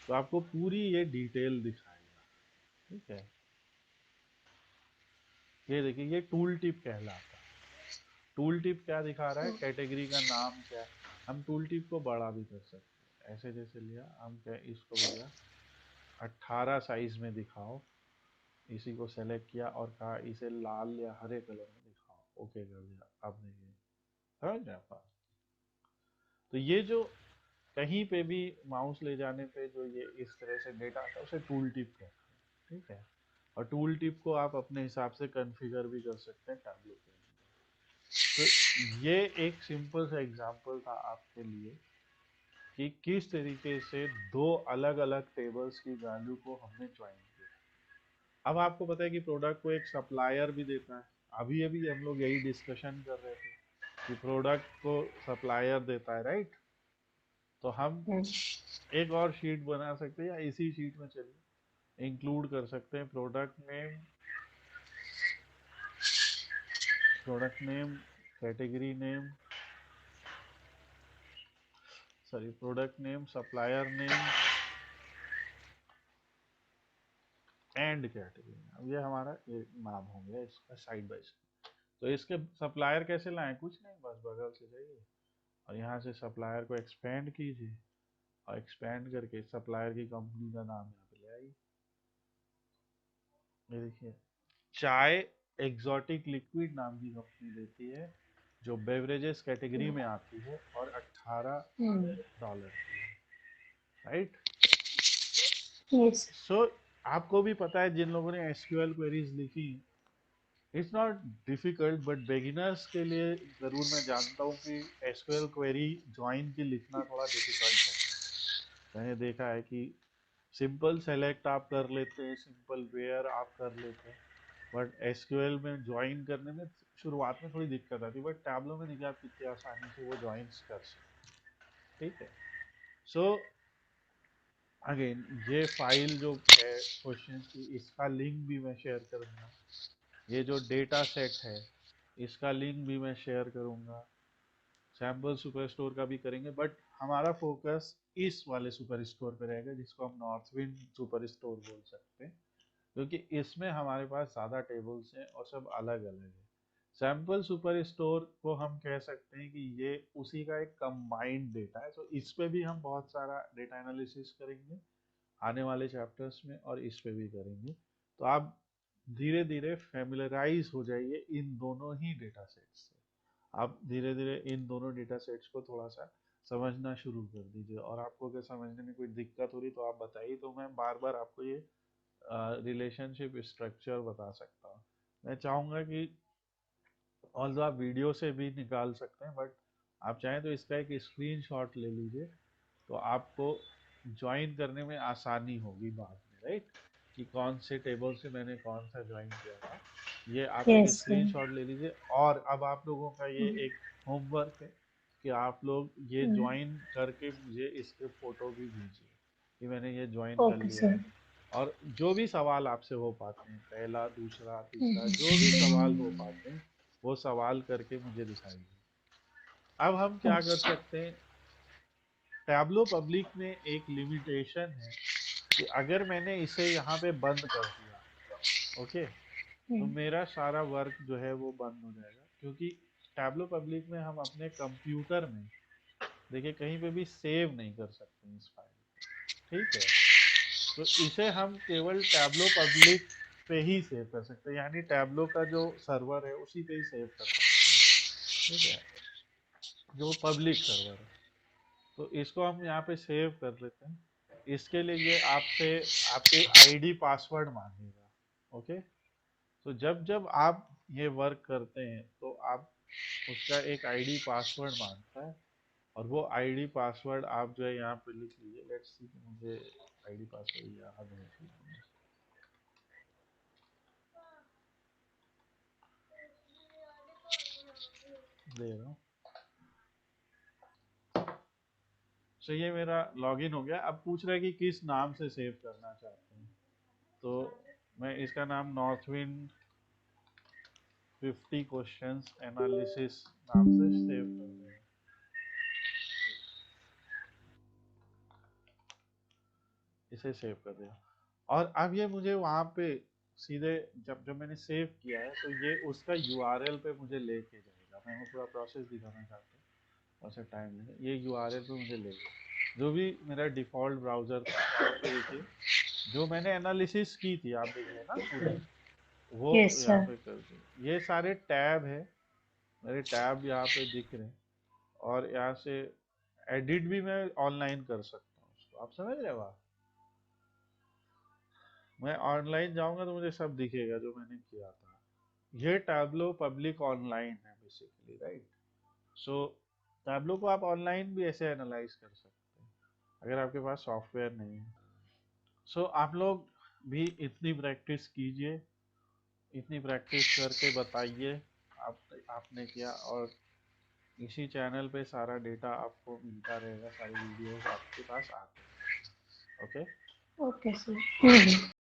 S1: तो आपको पूरी ये डिटेल दिखाएगा, ठीक है। ये देखिए, ये टूल टिप कहलाता है। टूल टिप क्या दिखा रहा है, कैटेगरी का नाम क्या है। हम टूल टिप को बड़ा भी कर सकते हैं, ऐसे जैसे लिया हम क्या, इसको भैया 18 साइज में दिखाओ, इसी को सेलेक्ट किया और कहा इसे लाल या हरे कलर में दिखाओ, ओके कर दिया। अब देखिए समझ रहे आप। तो ये जो कहीं पे भी माउस ले जाने पे जो ये इस तरह से डेटा आता है उसे टूल टिप कहते हैं, ठीक है। और टूल टिप को आप अपने हिसाब से कॉन्फ़िगर भी कर सकते हैं टैबलो के अंदर। तो ये एक सिंपल सा एग्जांपल था आपके लिए कि किस तरीके से दो अलग अलग टेबल्स की वैल्यू को हमने ज्वाइन किया। अब आपको पता है कि प्रोडक्ट को एक सप्लायर भी देता है, अभी अभी हम लोग यही डिस्कशन कर रहे थे कि प्रोडक्ट को सप्लायर देता है, राइट। तो हम एक और शीट बना सकते हैं, या इसी शीट में चलिए इंक्लूड कर सकते हैं product name product name, category name, sorry product name, supplier name and category. अब ये हमारा ये नाम हो गया इसका साइड बाय साइड। तो इसके सप्लायर कैसे लाएं? कुछ नहीं, बस बगल से जाइए और यहाँ से सप्लायर को एक्सपेंड कीजिए और एक्सपेंड करके सप्लायर की कंपनी का नाम यहाँ पे ले आइए। ये देखिए, चाय एग्जॉटिक लिक्विड नाम की कंपनी देती है जो बेवरेजेस कैटेगरी में आती है और $18 की है, राइट?
S3: Yes.
S1: सो आपको भी पता है, जिन लोगों ने एसक्यूएल क्वेरीज लिखी, it's not difficult, but beginners के लिए ज़रूर मैं जानता हूँ कि एसक्यूएल क्वेरी ज्वाइन की लिखना थोड़ा डिफिकल्ट है। मैंने देखा है कि सिंपल सेलेक्ट आप कर लेते हैं, सिंपल वेयर आप कर लेते हैं, बट एसक्यूएल में ज्वाइन करने में शुरुआत में थोड़ी दिक्कत आती है, बट टैबलो में देखिए आप कितनी आसानी से वो ज्वाइंस कर सकते हैं, ठीक है? सो अगेन ये फाइल जो है क्वेश्चन की, इसका लिंक भी मैं शेयर करूँगा। ये जो डेटा सेट है इसका लिंक भी मैं शेयर करूँगा। सैम्पल सुपर स्टोर का भी करेंगे, बट हमारा फोकस इस वाले सुपर स्टोर पे रहेगा जिसको हम नॉर्थ विंड सुपर स्टोर बोल सकते हैं, क्योंकि इसमें हमारे पास ज़्यादा टेबल्स हैं और सब अलग अलग है। सैम्पल सुपर स्टोर को हम कह सकते हैं कि ये उसी का एक कंबाइंड डेटा है, तो इस पे भी हम बहुत सारा डेटा एनालिसिस करेंगे आने वाले चैप्टर्स में और इस पे भी करेंगे। तो आप धीरे धीरे फैमिलराइज हो जाइए इन दोनों ही डेटा सेट्स से। आप धीरे धीरे इन दोनों डेटा सेट्स को थोड़ा सा समझना शुरू कर दीजिए, और आपको अगर समझने में कोई दिक्कत हो रही तो आप बताइए, तो मैं बार बार आपको ये रिलेशनशिप स्ट्रक्चर बता सकता हूँ। मैं चाहूँगा कि ऑल्दो आप वीडियो से भी निकाल सकते हैं, बट आप चाहें तो इसका एक स्क्रीनशॉट ले लीजिए, तो आपको ज्वाइन करने में आसानी होगी बाद में, राइट? कि कौन से टेबल से मैंने कौन सा ज्वाइन किया था। ये आप एक
S3: Yes.
S1: स्क्रीनशॉट ले लीजिए, और अब आप लोगों का ये एक होमवर्क है कि आप लोग ये ज्वाइन करके मुझे इसके फोटो भी भेजिए कि मैंने ये ज्वाइन कर
S3: Okay,
S1: लिया
S3: sir.
S1: है। और जो भी सवाल आपसे हो पाते हैं, पहला दूसरा तीसरा जो भी सवाल हो पाते हैं, वो सवाल करके मुझे दिखाइए। अब हम क्या कर सकते हैं, टैब्लो पब्लिक में एक लिमिटेशन है कि अगर मैंने इसे यहाँ पे बंद कर दिया, ओके, तो मेरा सारा वर्क जो है वो बंद हो जाएगा, क्योंकि टैब्लो पब्लिक में हम अपने कंप्यूटर में देखिए कहीं पे भी सेव नहीं कर सकते इस फाइल को, ठीक है? तो इसे हम केवल टैब्लो पब्लिक पे ही सेव कर सकते हैं, यानी टैब्लो का जो सर्वर है उसी पे ही सेव कर सकते हैं, ठीक है? जो पब्लिक सर्वर है, तो इसको हम यहाँ पे सेव कर लेते हैं। इसके लिए ये आपसे आपके आईडी पासवर्ड मांगेगा, ओके? तो जब जब आप ये वर्क करते हैं तो आप उसका एक आईडी पासवर्ड मांगता है, और वो आईडी पासवर्ड आप जो है यहाँ पे लिख लीजिए। लेट्स सी कि मुझे आईडी पासवर्ड याद है कि नहीं। दे रहा हूँ। सो ये मेरा लॉगिन हो गया। अब पूछ रहा है कि किस नाम से सेव करना चाहते हैं, तो मैं इसका नाम नॉर्थविंड 50 क्वेश्चंस एनालिसिस नाम से सेव कर दूंगा। इसे सेव कर दिया, और अब ये मुझे वहाँ पे सीधे जब जब मैंने सेव किया है तो ये उसका यूआरएल पे मुझे लेके जाएगा। मैं वो पूरा प्रोसेस दिखाना चाहता हूँ, वैसे टाइम नहीं, ये यूआरएल पे मुझे ले गया जो भी मेरा डिफ़ॉल्ट ब्राउज़र था। यहाँ पे देखिए जो मैंने एनालिसिस की थी, आप देख रहे हैं ना पूरी, वो
S3: Yes,
S1: यहाँ
S3: sir.
S1: पे कर दी। ये सारे टैब है, मेरे टैब यहाँ पे दिख रहे हैं, और यहाँ से एडिट भी मैं ऑनलाइन कर सकता हूँ उसको। आप समझ रहे हो? आप मैं ऑनलाइन जाऊंगा तो मुझे सब दिखेगा जो मैंने किया था। ये टैब्लो पब्लिक ऑनलाइन है बेसिकली, राइट? सो टैब्लो को आप ऑनलाइन भी ऐसे एनालाइज कर सकते हैं अगर आपके पास सॉफ्टवेयर नहीं है। सो आप लोग भी इतनी प्रैक्टिस कीजिए, इतनी प्रैक्टिस करके बताइए आप आपने किया, और इसी चैनल पे सारा डेटा आपको मिलता रहेगा, सारी वीडियोस आपके पास आते रहेंगे, ओके?
S3: Okay, sir.